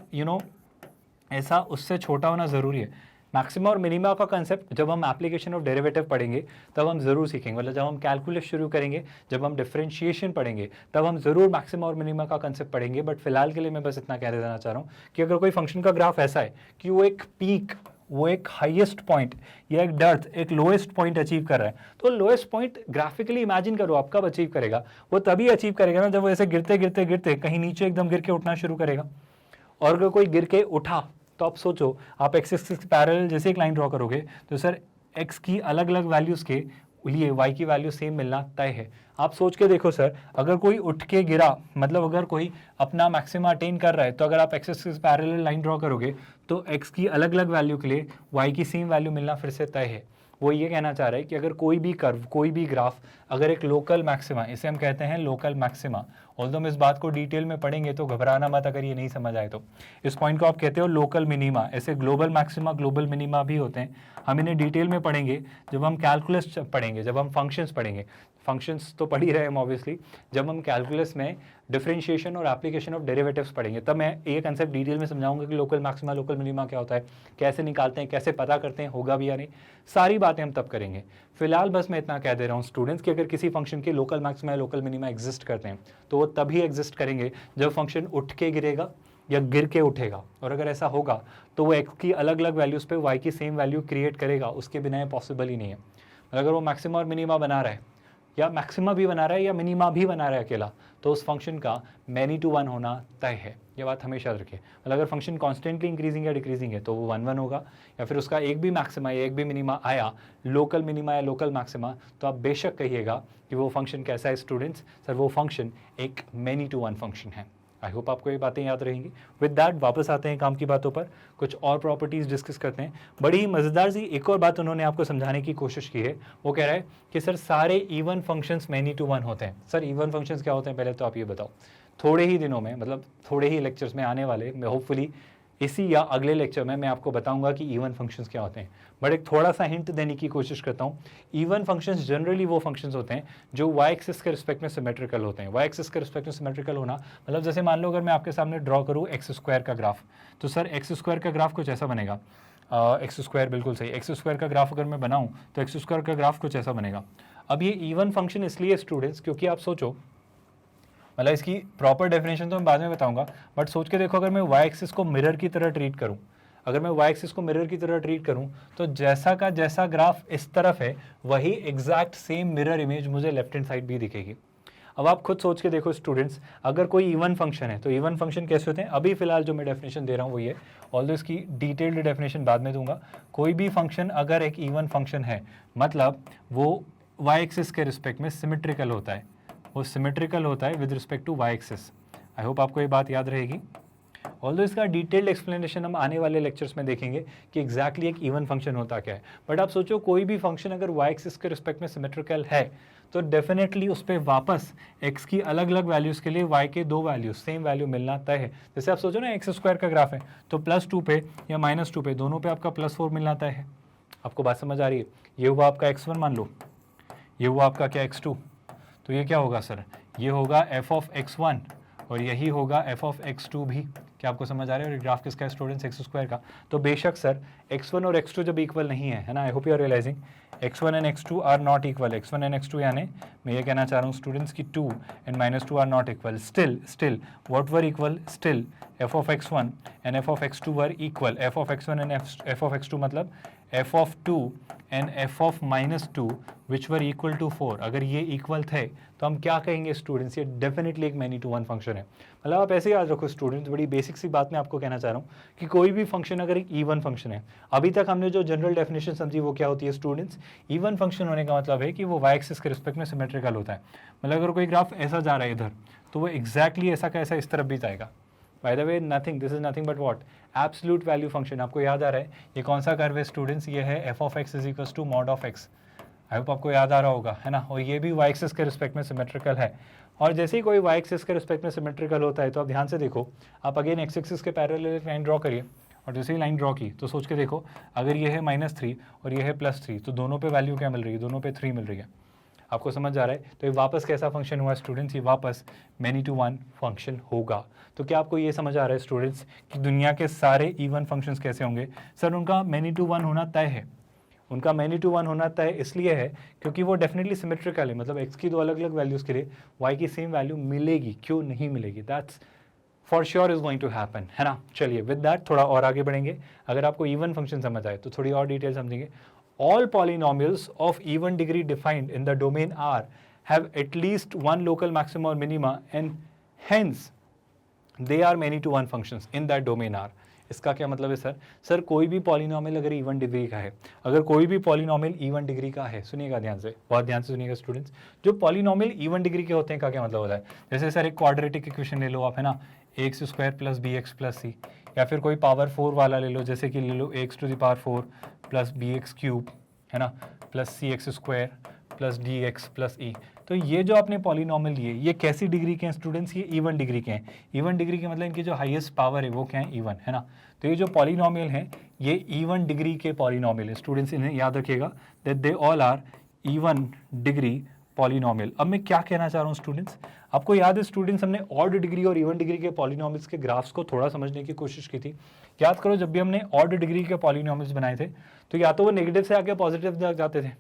ऐसा उससे छोटा होना ज़रूरी है। मैक्सिमा और मिनिमा का कंसेप्ट जब हम एप्लीकेशन ऑफ डेरिवेटिव पढ़ेंगे तब हम जरूर सीखेंगे, मतलब जब हम कैलकुलस शुरू करेंगे, जब हम डिफरेंशिएशन पढ़ेंगे, तब हम जरूर मैक्सिमा और मिनिमा का कंसेप्ट पढ़ेंगे। बट फिलहाल के लिए मैं बस इतना कह देना चाह रहा हूँ कि अगर कोई फंक्शन का ग्राफ ऐसा है कि वो एक पीक, वो एक हाईएस्ट पॉइंट या एक डर्थ, एक लोएस्ट पॉइंट अचीव कर रहा है, तो लोएस्ट पॉइंट ग्राफिकली इमेजिन करो आप कब अचीव करेगा, वो तभी अचीव करेगा ना जब वो ऐसे गिरते गिरते गिरते कहीं नीचे एकदम गिर के उठना शुरू करेगा। और अगर कोई गिर के उठा तो आप सोचो, आप एक्स एक्सिस के पैरेलल जैसे एक लाइन ड्रॉ करोगे तो सर एक्स की अलग अलग वैल्यूज़ के लिए वाई की वैल्यू सेम मिलना तय है। आप सोच के देखो सर, अगर कोई उठ के गिरा, मतलब अगर कोई अपना मैक्सिमा अटेन कर रहा है, तो अगर आप x axis parallel line draw करोगे तो एक्स की अलग अलग वैल्यू के लिए वाई की सेम वैल्यू मिलना फिर से तय है। वो ये कहना चाह रहा है कि अगर कोई भी कर्व, कोई भी ग्राफ अगर एक लोकल मैक्सिमा, इसे हम कहते हैं लोकल मैक्सिमा, ऑल्दो हम इस बात को डिटेल में पढ़ेंगे तो घबराना मत अगर ये नहीं समझ आए तो। इस पॉइंट को आप कहते हो लोकल मिनिमा। ऐसे ग्लोबल मैक्सिमा, ग्लोबल मिनिमा भी होते हैं, हम इन्हें डिटेल में पढ़ेंगे जब हम कैलकुलस पढ़ेंगे, जब हम फंक्शंस पढ़ेंगे। फंक्शंस तो पढ़ ही रहे हम ऑब्वियसली, जब हम कैलकुलस में डिफरेंशिएशन और एप्लीकेशन ऑफ डेरिवेटिव्स पढ़ेंगे तब मैं ये कंसेप्ट डिटेल में समझाऊंगा कि लोकल मैक्सिमा, लोकल मिनिमा क्या होता है, कैसे निकालते हैं, कैसे पता करते हैं, होगा भी या नहीं, सारी बातें हम तब करेंगे। फिलहाल बस मैं इतना कह दे रहा हूँ स्टूडेंट्स कि अगर किसी फंक्शन के लोकल मैक्सिमा या लोकल मिनिमा एग्जिस्ट करते हैं तो वो तभी एग्जिस्ट करेंगे जब फंक्शन उठ के गिरेगा या गिर के उठेगा। और अगर ऐसा होगा तो वो एक्स की अलग अलग वैल्यूज़ पे वाई की सेम वैल्यू क्रिएट करेगा, उसके बिना ये पॉसिबल ही नहीं है। अगर वो मैक्सिमा और मिनिमा बना रहा है, या मैक्सिमा भी बना रहा है या मिनिमा भी बना रहा है अकेला, तो उस फंक्शन का मैनी टू वन होना तय है। ये बात हमेशा याद रखिए। मतलब अगर फंक्शन कॉन्स्टेंटली इंक्रीजिंग या डिक्रीजिंग है तो वो 1 1 होगा, या फिर उसका एक भी मैक्सिमा या एक भी मिनिमा आया, लोकल मिनिमा या लोकल मैक्सिमा, तो आप बेशक कहिएगा कि वो फंक्शन कैसा है स्टूडेंट्स, सर वो फंक्शन एक मैनी टू वन फंक्शन है। आई होप आपको ये बातें याद रहेंगी। विद दैट वापस आते हैं काम की बातों पर, कुछ और प्रॉपर्टीज़ डिस्कस करते हैं। बड़ी ही मज़ेदार सी एक और बात उन्होंने आपको समझाने की कोशिश की है। वो कह रहा है कि सर सारे even functions many to one होते हैं। सर इवन फंक्शंस क्या होते हैं पहले तो आप ये बताओ। थोड़े ही दिनों में, मतलब थोड़े ही लेक्चर्स में आने वाले, मैं होपफुली इसी या अगले लेक्चर में मैं आपको बताऊंगा कि इवन फंक्शंस क्या होते हैं। बट एक थोड़ा सा हिंट देने की कोशिश करता हूँ। इवन फंक्शंस जनरली वो फंक्शंस होते हैं जो वाई एक्सिस के रिस्पेक्ट में सिमेट्रिकल होते हैं। वाई एक्सिस के रिस्पेक्ट में सिमेट्रिकल होना मतलब जैसे मान लो अगर मैं आपके सामने ड्रॉ करूँ एक्स स्क्वायर का ग्राफ, तो सर एक्स स्क्वायर का ग्राफ कुछ ऐसा बनेगा। एक्स स्क्वायर बिल्कुल सही, एक्स स्क्वायर का ग्राफ अगर मैं बनाऊँ तो एक्स स्क्वायर का ग्राफ कुछ ऐसा बनेगा। अब ये इवन फंक्शन इसलिए स्टूडेंट्स क्योंकि आप सोचो, मतलब इसकी प्रॉपर डेफिनेशन तो मैं बाद में बताऊंगा, बट सोच के देखो अगर मैं वाई एक्सिस को मिरर की तरह ट्रीट करूं, अगर मैं वाई एक्सिस को मिरर की तरह ट्रीट करूं तो जैसा का जैसा ग्राफ इस तरफ है वही एग्जैक्ट सेम मिरर इमेज मुझे लेफ्ट हैंड साइड भी दिखेगी। अब आप खुद सोच के देखो स्टूडेंट्स, अगर कोई इवन फंक्शन है तो इवन फंक्शन कैसे होते हैं। अभी फिलहाल जो मैं डेफिनेशन दे रहा हूँ वो ये, ऑल्दो इसकी डिटेल्ड डेफिनेशन बाद में दूंगा। कोई भी फंक्शन अगर एक इवन फंक्शन है मतलब वो वाई एक्सिस के रिस्पेक्ट में सिमेट्रिकल होता है, वो सिमेट्रिकल होता है with respect to y axis. I hope आपको ये बात याद रहेगी। ऑल्दो इसका डिटेल्ड एक्सप्लेनेशन हम आने वाले लेक्चर्स में देखेंगे कि एग्जैक्टली एक इवन फंक्शन होता क्या है। बट आप सोचो कोई भी फंक्शन अगर वाई एक्सिस के रिस्पेक्ट में सिमेट्रिकल है तो डेफिनेटली उस पर वापस एक्स की अलग अलग वैल्यूज़ के लिए वाई के दो वैल्यूज सेम वैल्यू मिलना तय है। जैसे आप सोचो ना एक्स स्क्वायर का ग्राफ है तो +2 पे या -2 पे दोनों पे आपका +4 मिलना तय है। आपको बात समझ आ रही है। ये हुआ आपका x1 मान लो, ये हुआ आपका क्या x2, तो ये क्या होगा सर, ये होगा f ऑफ x1 और यही होगा f ऑफ x2 भी। क्या आपको समझ आ रहा है। और ग्राफ किसका है स्टूडेंट्स, एक्स स्क्वायर का। तो बेशक सर x1 और x2 जब इक्वल नहीं है ना, I hope you are realising x1 and x2 are not equal. x1 and x2 यानी मैं ये कहना चाह रहा हूँ स्टूडेंट्स की 2 and -2 are not equal. Still what were equal, still f of x1 and f of x2 were equal. f of x1 and f of x2 मतलब f of 2 and f of -2 which were equal to 4। अगर ये equal थे तो हम क्या कहेंगे students, ये definitely एक मैनी टू वन फंक्शन है। मतलब आप ऐसे याद रखो स्टूडेंट्स, बड़ी बेसिक सी बात मैं आपको कहना चाह रहा हूँ कि कोई भी फंक्शन अगर एक इवन फंक्शन है, अभी तक हमने जो जनरल डेफिनेशन समझी वो क्या होती है स्टूडेंट्स, इवन फंक्शन होने का मतलब है कि वो वाई एक्सिस के रिस्पेक्ट में सिमेट्रिकल होता है। मतलब अगर कोई ग्राफ ऐसा जा रहा है इधर तो वो एग्जैक्टली ऐसा का ऐसा इस तरफ भी जाएगा। By the way nothing, this is nothing but what, absolute value function. आपको याद आ रहा है ये कौन सा कर्व है स्टूडेंट्स, ये है f of x is equal to mod of x। I hope आपको याद आ रहा होगा, है ना। और ये भी वाई एक्सिस के रिस्पेक्ट में सिमेट्रिकल है। और जैसे ही कोई वाई एक्सिस के रिस्पेक्ट में सिमेट्रिकल होता है तो आप ध्यान से देखो, आप अगेन एक्स एक्सिस के पैरेलल एक लाइन ड्रॉ करिए और जैसे ही लाइन ड्रॉ की तो सोच के देखो, अगर ये है -3 और ये है +3 तो दोनों पे वैल्यू क्या मिल रही है, दोनों पे 3 मिल रही है। आपको समझ आ रहा है? तो ये वापस कैसा फंक्शन हुआ स्टूडेंट्स? ये वापस मैनी टू वन फंक्शन होगा। तो क्या आपको ये समझ आ रहा है स्टूडेंट्स कि दुनिया के सारे इवन फंक्शंस कैसे होंगे? सर उनका मैनी टू वन होना तय है। उनका मैनी टू वन होना तय इसलिए है क्योंकि वो डेफिनेटली सिमेट्रिकल है, मतलब x की दो अलग अलग वैल्यूज़ के लिए y की सेम वैल्यू मिलेगी, क्यों नहीं मिलेगी? That's for sure is going to happen, है ना? चलिए विद दैट थोड़ा और आगे बढ़ेंगे। अगर आपको इवन फंक्शन समझ आए तो थोड़ी और डिटेल समझेंगे। All polynomials of even degree defined in the domain R have at least one local maxima or minima and hence they are many to one functions in that domain R। इसका क्या मतलब है sir? Sir कोई भी polynomial अगर even degree का है, अगर कोई भी पॉलिनोमियल इवन डिग्री का है, सुनिएगा ध्यान से, बहुत ध्यान से सुनिएगा स्टूडेंट्स, जो पॉलिनोमियल इवन डिग्री के होते हैं का क्या मतलब होता है? जैसे सर एक क्वाड्रेटिक इक्वेशन ले लो आप, है ना, x square plus b x plus c, या फिर कोई पावर 4 वाला ले लो, जैसे कि ले लो x to the power 4 plus b x cube, है ना, plus c x square plus d x plus e. तो ये जो आपने पॉलिनोमियल लिए, ये कैसी डिग्री के हैं स्टूडेंट्स? ये इवन डिग्री के हैं। इवन डिग्री के मतलब इनकी जो हाईएस्ट पावर है वो क्या है? इवन, है ना। तो ये जो पॉलिनोमियल हैं ये इवन डिग्री के पॉलिनोमियल है स्टूडेंट्स, इन्हें याद रखिएगा that they all are even degree polynomial. अब मैं क्या कहना चाह रहा हूँ स्टूडेंट्स, आपको याद है स्टूडेंट्स हमने ऑड डिग्री और इवन डिग्री के पॉलिनोमियल्स के ग्राफ्स को थोड़ा समझने की कोशिश की थी। याद करो जब भी हमने ऑड डिग्री के पॉलिनोमियल्स बनाए थे तो या तो वो नेगेटिव से आके पॉजिटिव तक जाते थे,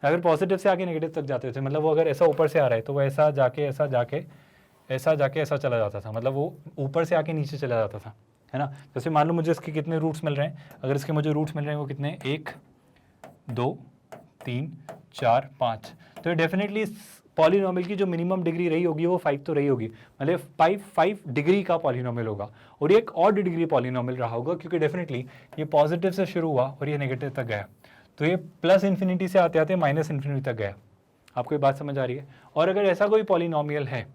अगर पॉजिटिव से आके नेगेटिव तक जाते थे, मतलब वो अगर ऐसा ऊपर से आ रहा है तो वो ऐसा जाके ऐसा जाके ऐसा जाके ऐसा चला जाता था, मतलब वो ऊपर से आके नीचे चला जाता था, है ना। जैसे मान लो मुझे इसके कितने रूट्स मिल रहे हैं, अगर इसके मुझे रूट्स मिल रहे हैं वो कितने, 1 2 3 4 5, तो ये डेफिनेटली पॉलिनोमियल की जो मिनिमम डिग्री रही होगी वो 5 तो रही होगी, मतलब 5 डिग्री का पॉलिनोमियल होगा। और ये एक ऑड डिग्री पॉलिनोमियल रहा होगा क्योंकि डेफिनेटली ये पॉजिटिव से शुरू हुआ और ये नेगेटिव तक गया, तो ये प्लस इन्फिनिटी से आते आते माइनस इन्फिनिटी तक गया। आपको ये बात समझ आ रही है? और अगर ऐसा कोई पॉलिनोमियल है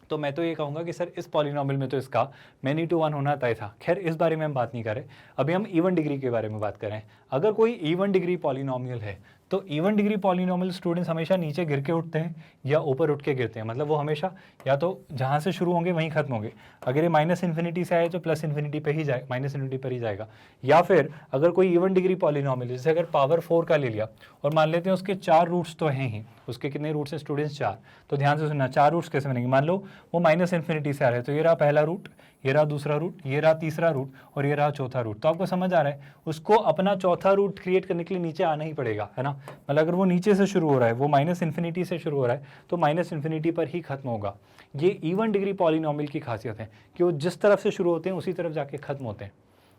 तो मैं तो ये कहूँगा कि सर इस पॉलिनोमियल में तो इसका मैनी टू वन होना तय था। खैर इस बारे में हम बात नहीं कर रहे, अभी हम इवन डिग्री के बारे में बात कर रहे हैं। अगर कोई इवन डिग्री पॉलिनोमियल है तो इवन डिग्री पॉलिनोमियल स्टूडेंट्स हमेशा नीचे गिर के उठते हैं या ऊपर उठ के गिरते हैं, मतलब वो हमेशा या तो जहाँ से शुरू होंगे वहीं खत्म होंगे। अगर ये माइनस इन्फिनिटी से आए तो प्लस इन्फिनिटी पे ही जाए, माइनस इन्फिनिटी पर ही जाएगा। या फिर अगर कोई इवन डिग्री पॉलिनोमियल, जैसे अगर पावर 4 का ले लिया और मान लेते हैं उसके 4 रूट्स तो हैं ही, उसके कितने रूट्स हैं स्टूडेंट्स? 4। तो ध्यान से सुनना, 4 रूट्स कैसे बनेंगे? मान लो वो माइनस इन्फिनिटी से आ रहे हैं, तो ये रहा पहला रूट, ये रहा दूसरा रूट, ये रहा तीसरा रूट और ये रहा चौथा रूट। तो आपको समझ आ रहा है उसको अपना चौथा रूट क्रिएट करने के लिए नीचे आना ही पड़ेगा, है ना। मतलब अगर वो नीचे से शुरू हो रहा है, वो माइनस इन्फिनिटी से शुरू हो रहा है तो माइनस इन्फिनिटी पर ही खत्म होगा। ये इवन डिग्री पॉलिनोमियल की खासियत है कि वो जिस तरफ से शुरू होते हैं उसी तरफ जाके खत्म होते हैं।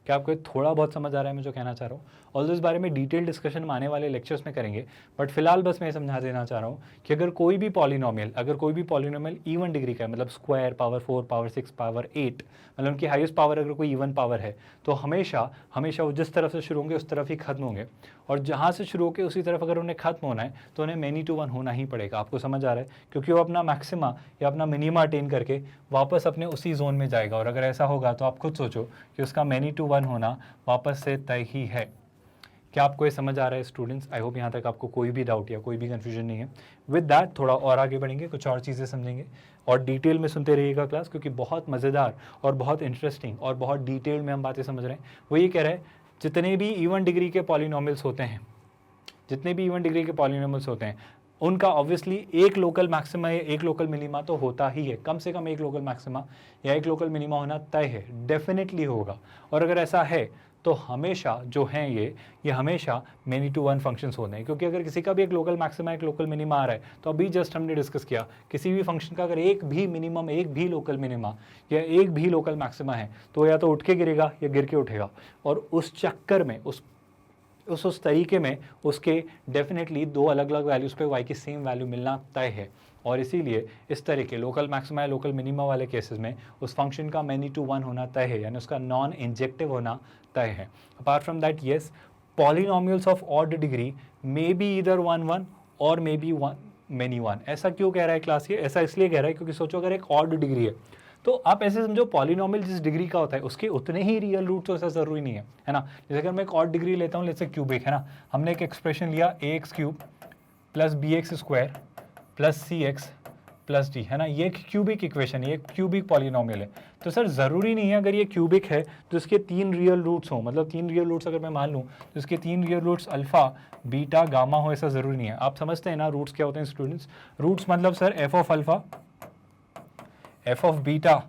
क्या आपको थोड़ा बहुत समझ आ रहा है मैं जो कहना चाह रहा हूँ? और इस बारे में डिटेल डिस्कशन हम आने वाले लेक्चर्स में करेंगे, बट फिलहाल बस मैं समझा देना चाह रहा हूँ कि अगर कोई भी पॉलिनोमियल इवन डिग्री का है, मतलब स्क्वायर, पावर 4, पावर 6, पावर 8, मतलब उनकी हाईएस्ट पावर अगर कोई इवन पावर है तो हमेशा हमेशा वो जिस तरफ से शुरू होंगे उस तरफ ही खत्म होंगे, और जहाँ से शुरू होकर उसी तरफ अगर उन्हें खत्म होना है तो उन्हें मैनी टू वन होना ही पड़ेगा। आपको समझ आ रहा है? क्योंकि वो अपना मैक्सिमा या अपना मिनिमा अटेन करके वापस अपने उसी जोन में जाएगा, और अगर ऐसा होगा तो आप खुद सोचो कि उसका मैनी टू वन होना वापस से तय ही है। क्या आपको ये समझ आ रहा है स्टूडेंट्स? आई होप यहाँ तक आपको कोई भी डाउट या कोई भी कन्फ्यूजन नहीं है। विद दैट थोड़ा और आगे बढ़ेंगे, कुछ और चीज़ें समझेंगे और डिटेल में सुनते रहिएगा क्लास, क्योंकि बहुत मज़ेदार और बहुत इंटरेस्टिंग और बहुत डिटेल में हम बातें समझ रहे हैं। वो ये कह रहे हैं जितने भी इवन डिग्री के पॉलिनोमियल्स होते हैं, जितने भी इवन डिग्री के पॉलिनोमियल्स होते हैं उनका ऑब्वियसली एक लोकल मैक्सिमा या एक लोकल मिनिमा तो होता ही है। कम से कम एक लोकल मैक्सिमा या एक लोकल मिनिमा होना तय है, डेफिनेटली होगा। और अगर ऐसा है तो हमेशा जो हैं ये हमेशा मैनी टू वन फंक्शंस होते हैं, क्योंकि अगर किसी का भी एक लोकल मैक्सिमा एक लोकल मिनिमा आ रहा है तो अभी जस्ट हमने डिस्कस किया किसी भी फंक्शन का अगर एक भी मिनिमम, एक भी लोकल मिनिमा या एक भी लोकल मैक्सिमा है तो या तो उठ के गिरेगा या गिर के उठेगा, और उस चक्कर में उस तरीके में उसके डेफिनेटली दो अलग अलग वैल्यूज़ पे y की सेम वैल्यू मिलना तय है। और इसीलिए इस तरह के लोकल मैक्सिमा या लोकल मिनिमा वाले केसेस में उस फंक्शन का मैनी टू वन होना तय है, यानी उसका नॉन इंजेक्टिव होना तय है। Apart from that yes, polynomials of odd degree may be either 1 1 और मे बी मैनी 1। ऐसा क्यों कह रहा है क्लास? ये ऐसा इसलिए कह रहा है क्योंकि सोचो अगर एक ऑड डिग्री है तो आप ऐसे समझो पॉलिनोमियल जिस डिग्री का होता है उसके उतने ही रियल रूट तो ऐसा ज़रूरी नहीं है ना। जैसे अगर मैं एक ऑड डिग्री लेता हूँ, जैसे क्यूबिक है ना, हमने एक एक्सप्रेशन लिया ax cube plus bx square plus cx plus D, है ना, ये एक क्यूबिक इक्वेशन है, ये क्यूबिक पॉलिनोमियल है। तो सर ज़रूरी नहीं है अगर ये क्यूबिक है तो इसके 3 रियल रूट्स हों, मतलब 3 रियल रूट्स अगर मैं मान लूँ तो इसके 3 real roots alpha beta gamma हो, ऐसा ज़रूरी नहीं है। आप समझते हैं ना रूट्स क्या होते हैं स्टूडेंट्स? रूट्स मतलब sir F of alpha, F of beta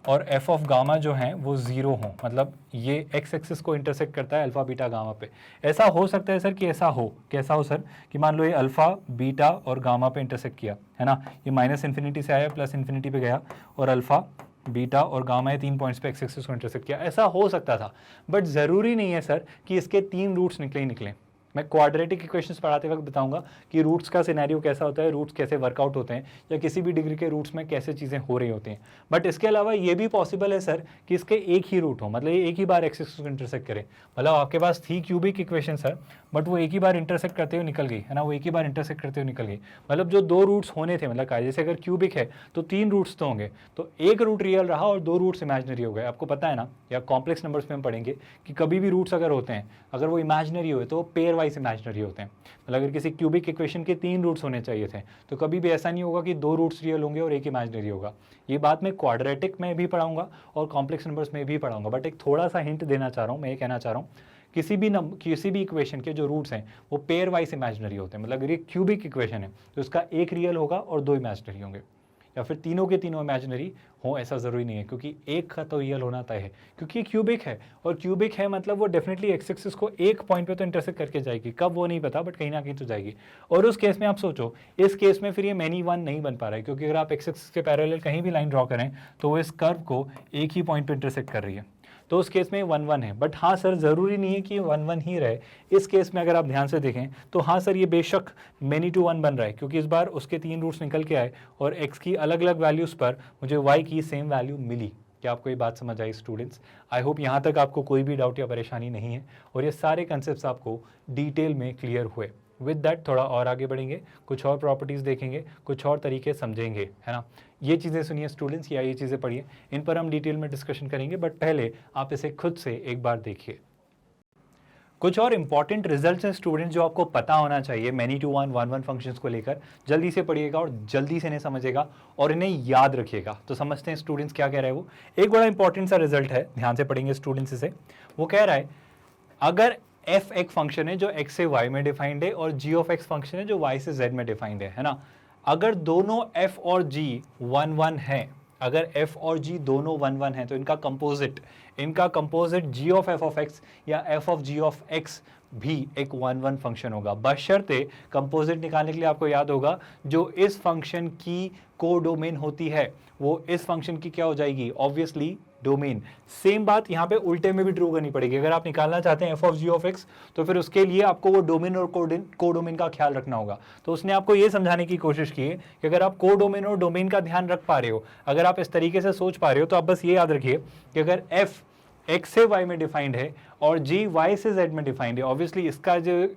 और एफ ऑफ गामा जो हैं वो ज़ीरो हों, मतलब ये एक्स एक्सिस को इंटरसेक्ट करता है अल्फ़ा बीटा गामा पे। ऐसा हो सकता है सर कि ऐसा हो, कैसा हो सर, कि मान लो ये अल्फ़ा बीटा और गामा पे इंटरसेक्ट किया, है ना, ये माइनस इन्फिनिटी से आया प्लस इन्फिनिटी पे गया और अल्फ़ा बीटा और गामा ये 3 पॉइंट्स पे एक्स एक्सिस को इंटरसेक्ट किया, ऐसा हो सकता था। बट ज़रूरी नहीं है सर कि इसके 3 रूट्स निकले ही निकले। मैं क्वाड्रेटिक इक्वेशंस पढ़ाते वक्त बताऊंगा कि रूट्स का सिनेरियो कैसा होता है, रूट्स कैसे वर्कआउट होते हैं, या किसी भी डिग्री के रूट्स में कैसे चीज़ें हो रही होती हैं। बट इसके अलावा ये भी पॉसिबल है सर कि इसके एक ही रूट हो, मतलब ये एक ही बार एक्स एक्सिस को इंटरसेक्ट करे। मतलब आपके पास थी क्यूबिक इक्वेशन सर, बट वो एक ही बार इंटरसेक्ट करते हुए निकल गई, है ना, वो एक ही बार इंटरसेक्ट करते हुए निकल गई। मतलब जो 2 रूट्स होने थे, मतलब जैसे अगर क्यूबिक है तो 3 रूट्स तो होंगे, तो एक रूट रियल रहा और 2 रूट्स इमेजिनरी हो गए। आपको पता है ना, या कॉम्प्लेक्स नंबर्स में हम पढ़ेंगे कि कभी भी रूट्स अगर होते हैं, अगर वो इमेजिनरी हुए तो पेयर वाइज इमेजिनरी होते हैं। मतलब अगर किसी क्यूबिक इक्वेशन के 3 रूट्स होने चाहिए थे तो कभी भी ऐसा नहीं होगा कि 2 रूट्स रियल होंगे और एक इमेजिनरी होगा। ये बात मैं क्वाड्रेटिक में भी पढ़ाऊंगा और कॉम्प्लेक्स नंबर्स में भी पढ़ाऊंगा। बट एक थोड़ा सा हिंट देना चाह रहा हूँ, मैं ये कहना चाह रहा हूँ, किसी भी इक्वेशन के जो रूट्स हैं वो पेयर वाइज इमेजिनरी होते हैं। मतलब अगर ये क्यूबिक इक्वेशन है तो उसका एक रियल होगा और 2 इमेजिनरी होंगे, या फिर तीनों के तीनों इमेजिनरी हो, ऐसा ज़रूरी नहीं है, क्योंकि एक का तो रियल होना तय है, क्योंकि क्यूबिक है। और क्यूबिक है मतलब वो डेफिनेटली एक्स एक्सिस को एक पॉइंट पे तो इंटरसेक्ट करके जाएगी, कब वो नहीं पता, बट कहीं ना कहीं तो जाएगी। और उस केस में आप सोचो, इस केस में फिर ये मैनी वन नहीं बन पा रहा है, क्योंकि अगर आप एक्स एक्सिस के पैरेलल कहीं भी लाइन ड्रॉ करें तो वो इस कर्व को एक ही पॉइंट पर इंटरसेक्ट कर रही है, तो उस केस में 1-1 है। बट हाँ सर, ज़रूरी नहीं है कि 1-1 ही रहे। इस केस में अगर आप ध्यान से देखें तो हाँ सर, ये बेशक मैनी टू 1 बन रहा है, क्योंकि इस बार उसके 3 रूट्स निकल के आए और x की अलग अलग वैल्यूज़ पर मुझे y की सेम वैल्यू मिली। क्या आपको ये बात समझ आई स्टूडेंट्स? आई होप यहाँ तक आपको कोई भी डाउट या परेशानी नहीं है और ये सारे कंसेप्ट आपको डिटेल में क्लियर हुए। विद दैट थोड़ा और आगे बढ़ेंगे, कुछ और प्रॉपर्टीज़ देखेंगे, कुछ और तरीके समझेंगे, है ना। ये चीज़ें सुनिए स्टूडेंट्स, या ये चीज़ें पढ़िए, इन पर हम डिटेल में डिस्कशन करेंगे। बट पहले आप इसे खुद से एक बार देखिए। कुछ और इंपॉर्टेंट रिजल्ट्स हैं स्टूडेंट्स जो आपको पता होना चाहिए मैनी टू 1-1 फंक्शंस को लेकर। जल्दी से पढ़िएगा और जल्दी से इन्हें समझिएगा और इन्हें याद रखिएगा। तो समझते हैं स्टूडेंट्स क्या कह रहा है वो। एक बड़ा इंपॉर्टेंट सा रिजल्ट है, ध्यान से पढ़ेंगे स्टूडेंट्स इसे। वो कह रहा है अगर f एक फंक्शन है जो x से y में डिफाइंड है और g ऑफ x फंक्शन है जो y से z में डिफाइंड है ना, अगर दोनों f और g 1-1 है, अगर f और g दोनों 1-1 है तो इनका composite g of f of x या f of g of x भी एक 1-1 फंक्शन होगा। बशर्ते कंपोजिट निकालने के लिए आपको याद होगा जो इस फंक्शन की कोडोमेन होती है वो इस फंक्शन की क्या हो जाएगी, ऑब्वियसली डोमेन। सेम बात यहाँ पे उल्टे में भी ट्रू करनी पड़ेगी। अगर आप निकालना चाहते हैं f of g of x तो फिर उसके लिए आपको वो डोमेन और कोडोमेन का ख्याल रखना होगा। तो उसने आपको ये समझाने की कोशिश की है कि अगर आप कोडोमेन और डोमेन का ध्यान रख पा रहे हो, अगर आप इस तरीके से सोच पा रहे हो, तो आप बस ये याद रखिए कि अगर f x से y में डिफाइंड है और g y से z में डिफाइंड है, ऑब्वियसली इसका जो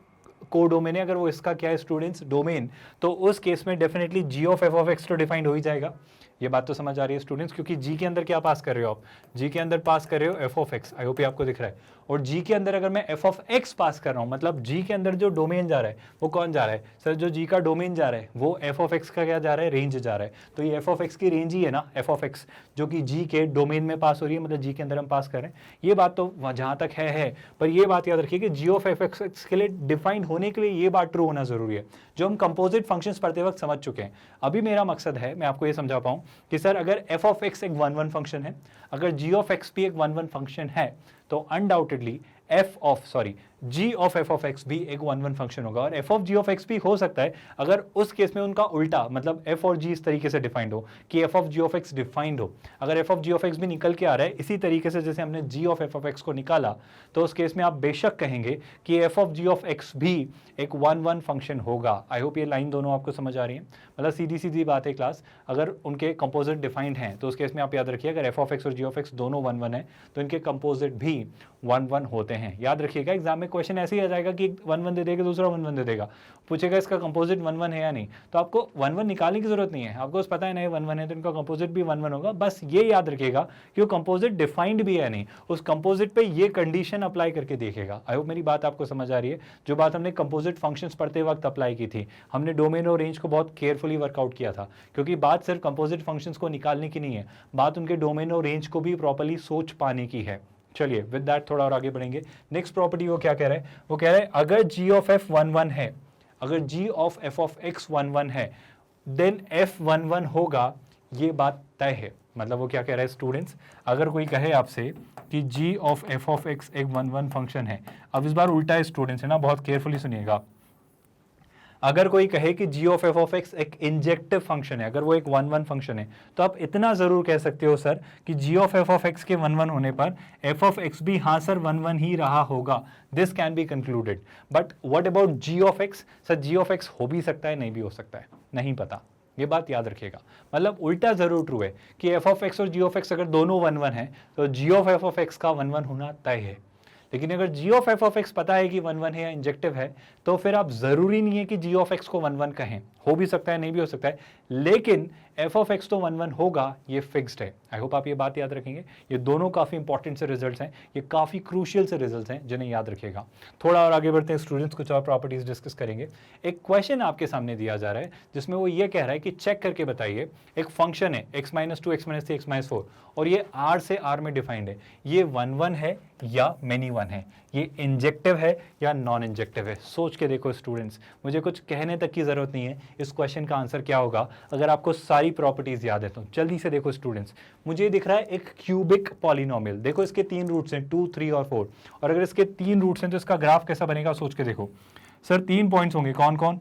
कोडोमेन है, अगर वो इसका क्या है स्टूडेंट्स, डोमेन, तो उस केस में definitely g of f of x तो डिफाइंड हो ही जाएगा। ये बात तो समझ आ रही है स्टूडेंट्स, क्योंकि g के अंदर क्या पास कर रहे हो आप, g के अंदर पास कर रहे हो f of x, I hope ये आपको दिख रहा है। और g के अंदर अगर मैं f ऑफ x पास कर रहा हूँ, मतलब g के अंदर जो डोमेन जा रहा है वो कौन जा रहा है सर, जो g का डोमेन जा रहा है वो f ऑफ x का क्या जा रहा है, रेंज जा रहा है। तो ये f ऑफ x की रेंज ही है ना, f ऑफ x जो कि g के डोमेन में पास हो रही है, मतलब g के अंदर हम पास कर रहे हैं। ये बात तो जहाँ तक है, पर ये बात याद रखिए कि g of f of x के लिए डिफाइंड होने के लिए ये बात ट्रू होना जरूरी है, जो हम कंपोजिट फंक्शंस पढ़ते वक्त समझ चुके हैं। अभी मेरा मकसद है मैं आपको ये समझा पाऊँ कि सर अगर f ऑफ x एक 1-1 फंक्शन है, अगर g ऑफ x भी एक 1-1 फंक्शन है, तो undoubtedly g of f of x भी एक 1-1 फंक्शन होगा। और f of g of x भी हो सकता है अगर उस केस में उनका उल्टा, मतलब f और g इस तरीके से डिफाइंड हो कि f of g of x defined हो। अगर f of g of x भी निकल के आ रहा है इसी तरीके से जैसे हमने g of f of x को निकाला, तो उस केस में आप बेशक कहेंगे कि f of g of x भी एक 1-1 फंक्शन होगा। आई होप ये लाइन दोनों आपको समझ आ रही है। मतलब सीधी सीधी बात है क्लास, अगर उनके कंपोजिट डिफाइंड हैं तो उस केस में आप याद रखिए अगर f ऑफ x और g ऑफ x दोनों 1-1 है तो इनके कंपोजिट भी 1-1 होते हैं। याद रखिएगा, एग्जाम में क्वेश्चन ऐसे ही आ जाएगा कि 1 1 दे देगा, दूसरा 1 1 दे देगा, पूछेगा इसका कंपोजिट 1 1 है या नहीं, तो आपको 1 1 निकालने की जरूरत नहीं है, आपको बस पता है नहीं 1 1 है तो इनका कंपोजिट भी 1 1 होगा। बस ये याद रखिएगा कि वो कंपोजिट डिफाइंड भी है नहीं, उस कंपोजिट पे ये कंडीशन अप्लाई करके देखेगा। आई होप मेरी बात आपको समझ आ रही है। जो बात हमने कंपोजिट फंक्शंस पढ़ते वक्त अप्लाई की थी, हमने डोमेन और रेंज को बहुत केयरफुली वर्कआउट किया था, क्योंकि बात सिर्फ कंपोजिट फंक्शंस को निकालने की नहीं है, बात उनके डोमेन और रेंज को भी प्रॉपर्ली सोच पाने की है। चलिए विद दैट थोड़ा और आगे बढ़ेंगे। नेक्स्ट प्रॉपर्टी वो क्या कह रहा है, वो कह रहा है अगर g ऑफ f 1 1 है, अगर g of f of x 1 1 है, देन f 1 1 होगा, ये बात तय है। मतलब वो क्या कह रहा है स्टूडेंट्स, अगर कोई कहे आपसे कि g of f of x एक 1 1 फंक्शन है, अब इस बार उल्टा है स्टूडेंट्स, है ना, बहुत केयरफुली सुनिएगा। अगर कोई कहे कि g of f of x एक इंजेक्टिव फंक्शन है, अगर वो एक 1 1 फंक्शन है, तो आप इतना जरूर कह सकते हो सर कि g of f of x के 1 1 होने पर f ऑफ x भी हाँ सर 1 1 ही रहा होगा। This can be concluded. But what about g of x? Sir g of x हो भी सकता है, नहीं भी हो सकता है, नहीं पता, ये बात याद रखिएगा। मतलब उल्टा जरूर ट्रू है कि f ऑफ x और g ऑफ x अगर दोनों 1 1 है तो g of f of x का 1 1 होना तय है। लेकिन अगर g of f of x पता है कि 1 1 है या इंजेक्टिव है, तो फिर आप जरूरी नहीं है कि g ऑफ x को 1 1 कहें, हो भी सकता है, नहीं भी हो सकता है, लेकिन f ऑफ x तो 1 1 होगा, ये फिक्स्ड है। आई होप आप ये बात याद रखेंगे। ये दोनों काफी इंपॉर्टेंट से रिजल्ट्स हैं, ये काफी क्रूशियल से रिजल्ट्स हैं जिन्हें याद रखिएगा। थोड़ा और आगे बढ़ते हैं स्टूडेंट्स, कुछ और प्रॉपर्टीज डिस्कस करेंगे। एक क्वेश्चन आपके सामने दिया जा रहा है जिसमें वो ये कह रहा है कि चेक करके बताइए, एक फंक्शन है x - 2 x - 3 x - 4 और ये r से r में डिफाइंड है, ये 1 1 है या मेनी 1 है, ये इंजेक्टिव है या नॉन इंजेक्टिव है। सोच के देखो स्टूडेंट्स, मुझे कुछ कहने तक की जरूरत नहीं है इस क्वेश्चन का आंसर क्या होगा अगर आपको सारी प्रॉपर्टीज याद है तो। जल्दी से देखो स्टूडेंट्स, मुझे दिख रहा है एक क्यूबिक पॉलिनोमियल, देखो इसके 3 रूट्स हैं 2 3 और 4, और अगर इसके 3 रूट्स हैं तो इसका ग्राफ कैसा बनेगा सोच के देखो। सर 3 पॉइंट्स होंगे, कौन कौन?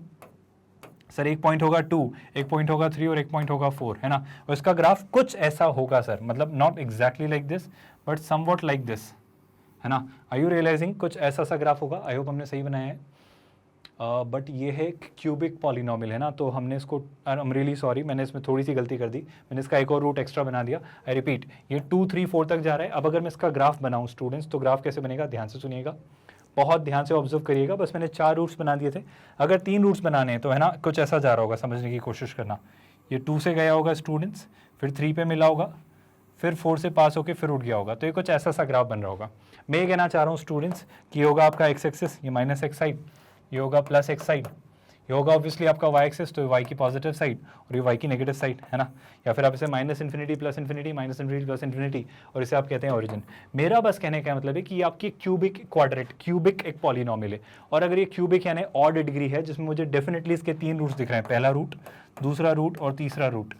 सर एक पॉइंट होगा 2, एक पॉइंट होगा 3 और एक पॉइंट होगा 4, है ना। और इसका ग्राफ कुछ ऐसा होगा सर, मतलब not exactly like this but somewhat like this, है ना। आर यू रियलाइजिंग, कुछ ऐसा सा ग्राफ होगा। आई होप हमने सही बनाया है। बट ये है क्यूबिक पॉलिनोमियल, है ना, तो हमने इसको, आई एम रियली सॉरी, मैंने इसमें थोड़ी सी गलती कर दी, मैंने इसका एक और रूट एक्स्ट्रा बना दिया। आई रिपीट, ये 2 3 4 तक जा रहा है। अब अगर मैं इसका ग्राफ बनाऊं स्टूडेंट्स, तो ग्राफ कैसे बनेगा, ध्यान से सुनिएगा, बहुत ध्यान से ऑब्जर्व करिएगा। बस मैंने 4 रूट्स बना दिए थे, अगर 3 रूट्स बनाने हैं तो है ना कुछ ऐसा जा रहा होगा, समझने की कोशिश करना। ये 2 से गया होगा स्टूडेंट्स, फिर 3 पे मिला होगा, फिर 4 से पास होकर फिर उठ गया होगा, तो ये कुछ ऐसा सा ग्राफ बन रहा होगा। मैं ये कहना चाह रहा हूँ स्टूडेंट्स कि ये होगा आपका x एक्सिस, ये माइनस x साइड, ये होगा प्लस x साइड, ये होगा ऑब्वियसली आपका y एक्सिस, तो y की पॉजिटिव साइड और ये y की नेगेटिव साइड, है ना। या फिर आप इसे minus infinity plus infinity, minus infinity plus infinity, और इसे आप कहते हैं ओरिजिन। मेरा बस कहने का मतलब है कि ये आपकी क्यूबिक क्वाड्रेट, क्यूबिक एक पॉलिनोमियल है, और अगर ये क्यूबिक यानी ऑड डिग्री है, जिसमें मुझे डेफिनेटली इसके 3 रूट्स दिख रहे हैं, पहला रूट, दूसरा रूट और तीसरा रूट,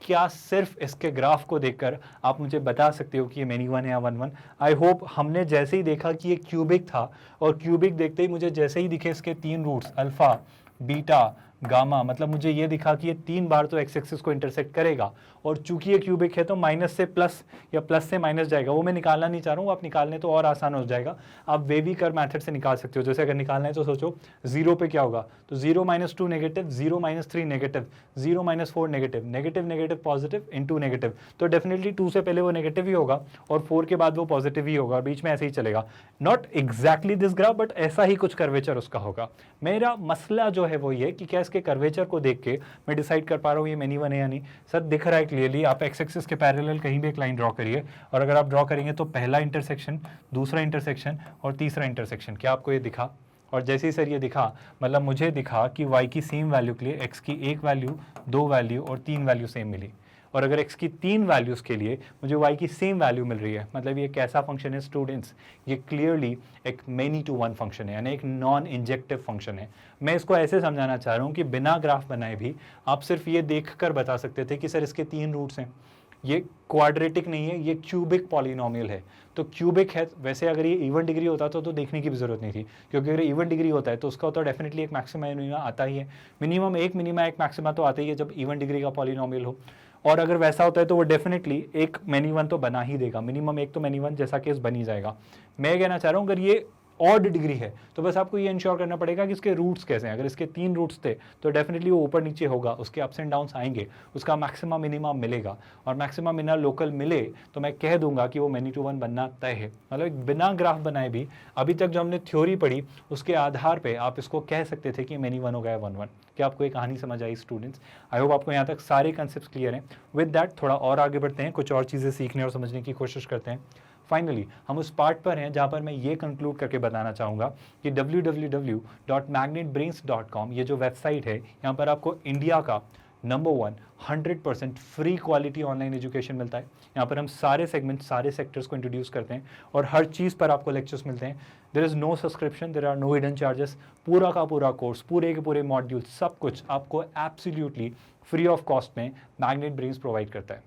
क्या सिर्फ इसके ग्राफ को देखकर आप मुझे बता सकते हो कि ये मेनी 1 है या 1 1? आई होप हमने जैसे ही देखा कि ये क्यूबिक था, और क्यूबिक देखते ही मुझे जैसे ही दिखे इसके 3 रूट्स अल्फा बीटा गामा, मतलब मुझे ये दिखा कि ये 3 बार तो एक्स एक्सिस को इंटरसेक्ट करेगा, और चूंकि ये क्यूबिक है तो माइनस से प्लस या प्लस से माइनस जाएगा। वो मैं निकालना नहीं चाह रहा हूँ, आप निकालने तो और आसान हो जाएगा, आप वेवी कर मेथड से निकाल सकते हो। जैसे अगर निकालना है तो सोचो 0 पे क्या होगा, तो 0 - 2 negative, 0 - 3 negative, 0 - 4 negative, negative negative positive into negative, तो डेफिनेटली 2 से पहले वो नेगेटिव ही होगा और 4 के बाद वो पॉजिटिव ही होगा, बीच में ऐसे ही चलेगा। Not exactly this graph but ऐसा ही कुछ कर्वेचर उसका होगा। मेरा मसला जो है वो ये कि क्या इसके कर्वेचर को देख के मैं डिसाइड कर पा रहा हूँ ये मेनी 1 है या नहीं। सर दिख रहा है क्लियरली, आप एक्स एक्सिस के पैरेलल कहीं भी एक लाइन ड्रॉ करिए, और अगर आप ड्रॉ करेंगे तो पहला इंटरसेक्शन, दूसरा इंटरसेक्शन और तीसरा इंटरसेक्शन, क्या आपको ये दिखा? और जैसे ही सर ये दिखा, मतलब मुझे दिखा कि y की सेम वैल्यू के लिए x की 1 वैल्यू, 2 वैल्यू और 3 वैल्यू सेम मिली, और अगर x की 3 वैल्यूज़ के लिए मुझे y की सेम वैल्यू मिल रही है, मतलब ये कैसा फंक्शन है स्टूडेंट्स? ये क्लियरली एक मेनी टू वन फंक्शन है, यानी एक नॉन इंजेक्टिव फंक्शन है। मैं इसको ऐसे समझाना चाह रहा हूँ कि बिना ग्राफ बनाए भी आप सिर्फ ये देख कर बता सकते थे कि सर इसके 3 रूट्स हैं, ये क्वाड्रेटिक नहीं है, ये क्यूबिक पॉलिनोमियल है। तो क्यूबिक है, वैसे अगर ये इवन डिग्री होता तो देखने की भी जरूरत नहीं थी, क्योंकि अगर इवन डिग्री होता है तो उसका तो डेफिनेटली एक मैक्सिमा मिनिमा आता ही है, मिनिमम एक मिनिमा एक मैक्सिमा तो आता ही है जब इवन डिग्री का पॉलिनोमियल हो। और अगर वैसा होता है तो वो डेफिनेटली एक मेनी 1 तो बना ही देगा, मिनिमम एक तो मेनी 1 जैसा केस बन ही जाएगा। मैं कहना चाह रहा हूँ अगर ये ऑड डिग्री है तो बस आपको ये इंश्योर करना पड़ेगा कि इसके रूट्स कैसे हैं। अगर इसके 3 रूट्स थे तो डेफिनेटली वो ऊपर नीचे होगा, उसके अप्स एंड डाउन्स आएंगे, उसका मैक्सिमम मिनिमम मिलेगा, और मैक्सिमम मिनिमम लोकल मिले तो मैं कह दूंगा कि वो मैनी टू वन बनना तय है। मतलब बिना ग्राफ बनाए भी अभी तक जो हमने थ्योरी पढ़ी उसके आधार पे आप इसको कह सकते थे कि मैनी वन हो गया 1-1। क्या आपको ये कहानी समझ आई स्टूडेंट्स? आई होप आपको यहाँ तक सारे कंसेप्ट क्लियर हैं। विद दैट थोड़ा और आगे बढ़ते हैं, कुछ और चीज़ें सीखने और समझने की कोशिश करते हैं। फाइनली हम उस पार्ट पर हैं जहाँ पर मैं ये कंक्लूड करके बताना चाहूँगा कि www.magnetbrains.com ये जो वेबसाइट है, यहाँ पर आपको इंडिया का number 1 100% free quality online education मिलता है। यहाँ पर हम सारे सेगमेंट, सारे सेक्टर्स को इंट्रोड्यूस करते हैं और हर चीज़ पर आपको लेक्चर्स मिलते हैं। There is no subscription, there are no hidden charges. पूरा का पूरा कोर्स, पूरे के पूरे मॉड्यूल, सब कुछ आपको एब्सोल्युटली फ्री ऑफ कॉस्ट में मैग्नेट ब्रेन्स प्रोवाइड करता है।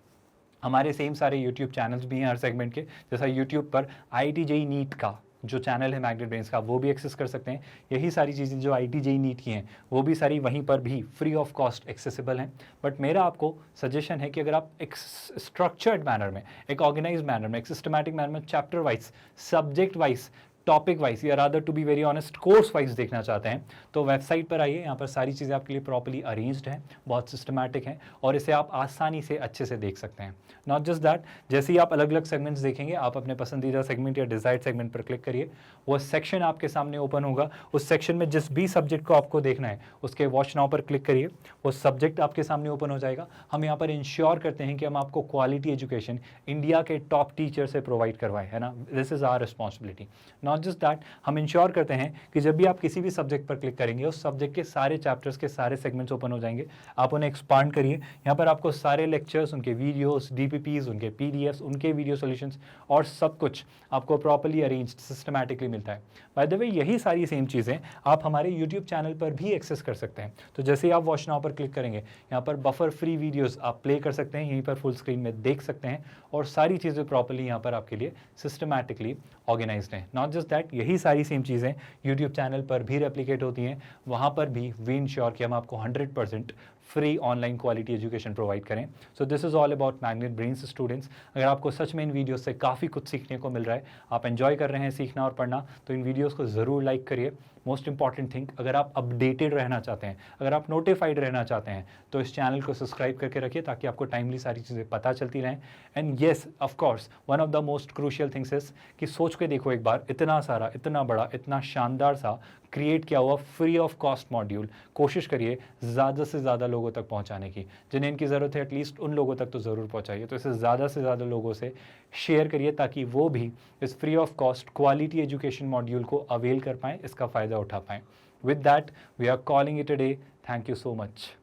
हमारे सेम सारे यूट्यूब चैनल्स भी हैं हर सेगमेंट के, जैसा यूट्यूब पर IIT JEE नीट का जो चैनल है मैग्नेट ब्रेन्स का, वो भी एक्सेस कर सकते हैं। यही सारी चीज़ें जो IIT JEE नीट की हैं वो भी सारी वहीं पर भी फ्री ऑफ कॉस्ट एक्सेसिबल हैं। बट मेरा आपको सजेशन है कि अगर आप एक स्ट्रक्चर्ड मैनर में, एक ऑर्गेनाइज मैनर में, एक सिस्टमैटिक मैनर में, chapter wise, subject wise, topic wise या rather to be very honest course wise देखना चाहते हैं तो वेबसाइट पर आइए। यहाँ पर सारी चीज़ें आपके लिए प्रॉपर्ली अरेंज्ड हैं, बहुत सिस्टमैटिक हैं और इसे आप आसानी से अच्छे से देख सकते हैं। नॉट जस्ट दैट, जैसे ही आप अलग अलग सेगमेंट्स देखेंगे, आप अपने पसंदीदा सेगमेंट या डिजायर्ड सेगमेंट पर क्लिक करिए, वो सेक्शन आपके सामने ओपन होगा। उस सेक्शन में जिस भी सब्जेक्ट को आपको देखना है उसके वॉच नाउ पर क्लिक करिए, वो सब्जेक्ट आपके सामने ओपन हो जाएगा। हम यहाँ पर इंश्योर करते हैं कि हम आपको क्वालिटी एजुकेशन इंडिया के टॉप टीचर से प्रोवाइड करवाएं, है ना। This is our responsibility. Not just that, हम इंश्योर करते हैं कि जब भी आप किसी भी सब्जेक्ट पर क्लिक करेंगे उस सब्जेक्ट के सारे चैप्टर्स के सारे सेगमेंट्स ओपन हो जाएंगे। आप उन्हें एक्सपांड करिए, यहाँ पर आपको सारे लेक्चर्स, उनके वीडियोस, DPPs, उनके PDFs, उनके वीडियो सॉल्यूशंस और सब कुछ आपको प्रॉपर्ली अरेंज्ड सिस्टमैटिकली मिलता है। बाय द वे यही सारी सेम चीज़ें आप हमारे यूट्यूब चैनल पर भी एक्सेस कर सकते हैं। तो जैसे ही आप वॉच नाउ पर क्लिक करेंगे, यहाँ पर बफर फ्री वीडियोज़ आप प्ले कर सकते हैं, यहीं पर फुल स्क्रीन में देख सकते हैं और सारी चीज़ें प्रॉपर्ली यहाँ पर आपके लिए सिस्टमैटिकली ऑर्गेनाइज्ड हैं। नॉट जस्ट दैट, यही सारी सेम चीज़ें यूट्यूब चैनल पर भी रेप्लिकेट होती हैं। वहाँ पर भी वी इंश्योर कि हम आपको 100% free online quality education provide करें। So this is all about Magnet Brains students. अगर आपको सच में इन वीडियोस से काफ़ी कुछ सीखने को मिल रहा है, आप एंजॉय कर रहे हैं सीखना और पढ़ना, तो इन वीडियोस को ज़रूर लाइक करिए। मोस्ट इंपॉर्टेंट थिंग, अगर आप अपडेटेड रहना चाहते हैं, अगर आप नोटिफाइड रहना चाहते हैं तो इस चैनल को सब्सक्राइब करके रखिए ताकि आपको टाइमली सारी चीज़ें पता चलती रहें। And yes, of course, one of the most crucial things is कि सोच के देखो एक बार, इतना सारा, इतना बड़ा, इतना शानदार सा क्रिएट किया हुआ फ्री ऑफ कॉस्ट मॉड्यूल, कोशिश करिए ज़्यादा से ज़्यादा लोगों तक पहुंचाने की। जिन्हें इनकी ज़रूरत है एटलीस्ट उन लोगों तक तो ज़रूर पहुंचाइए। तो इसे ज़्यादा से ज़्यादा लोगों से शेयर करिए ताकि वो भी इस free of cost quality education module को अवेल कर पाएँ, इसका फ़ायदा उठा पाएँ। With that, we are calling it a day. Thank you so much.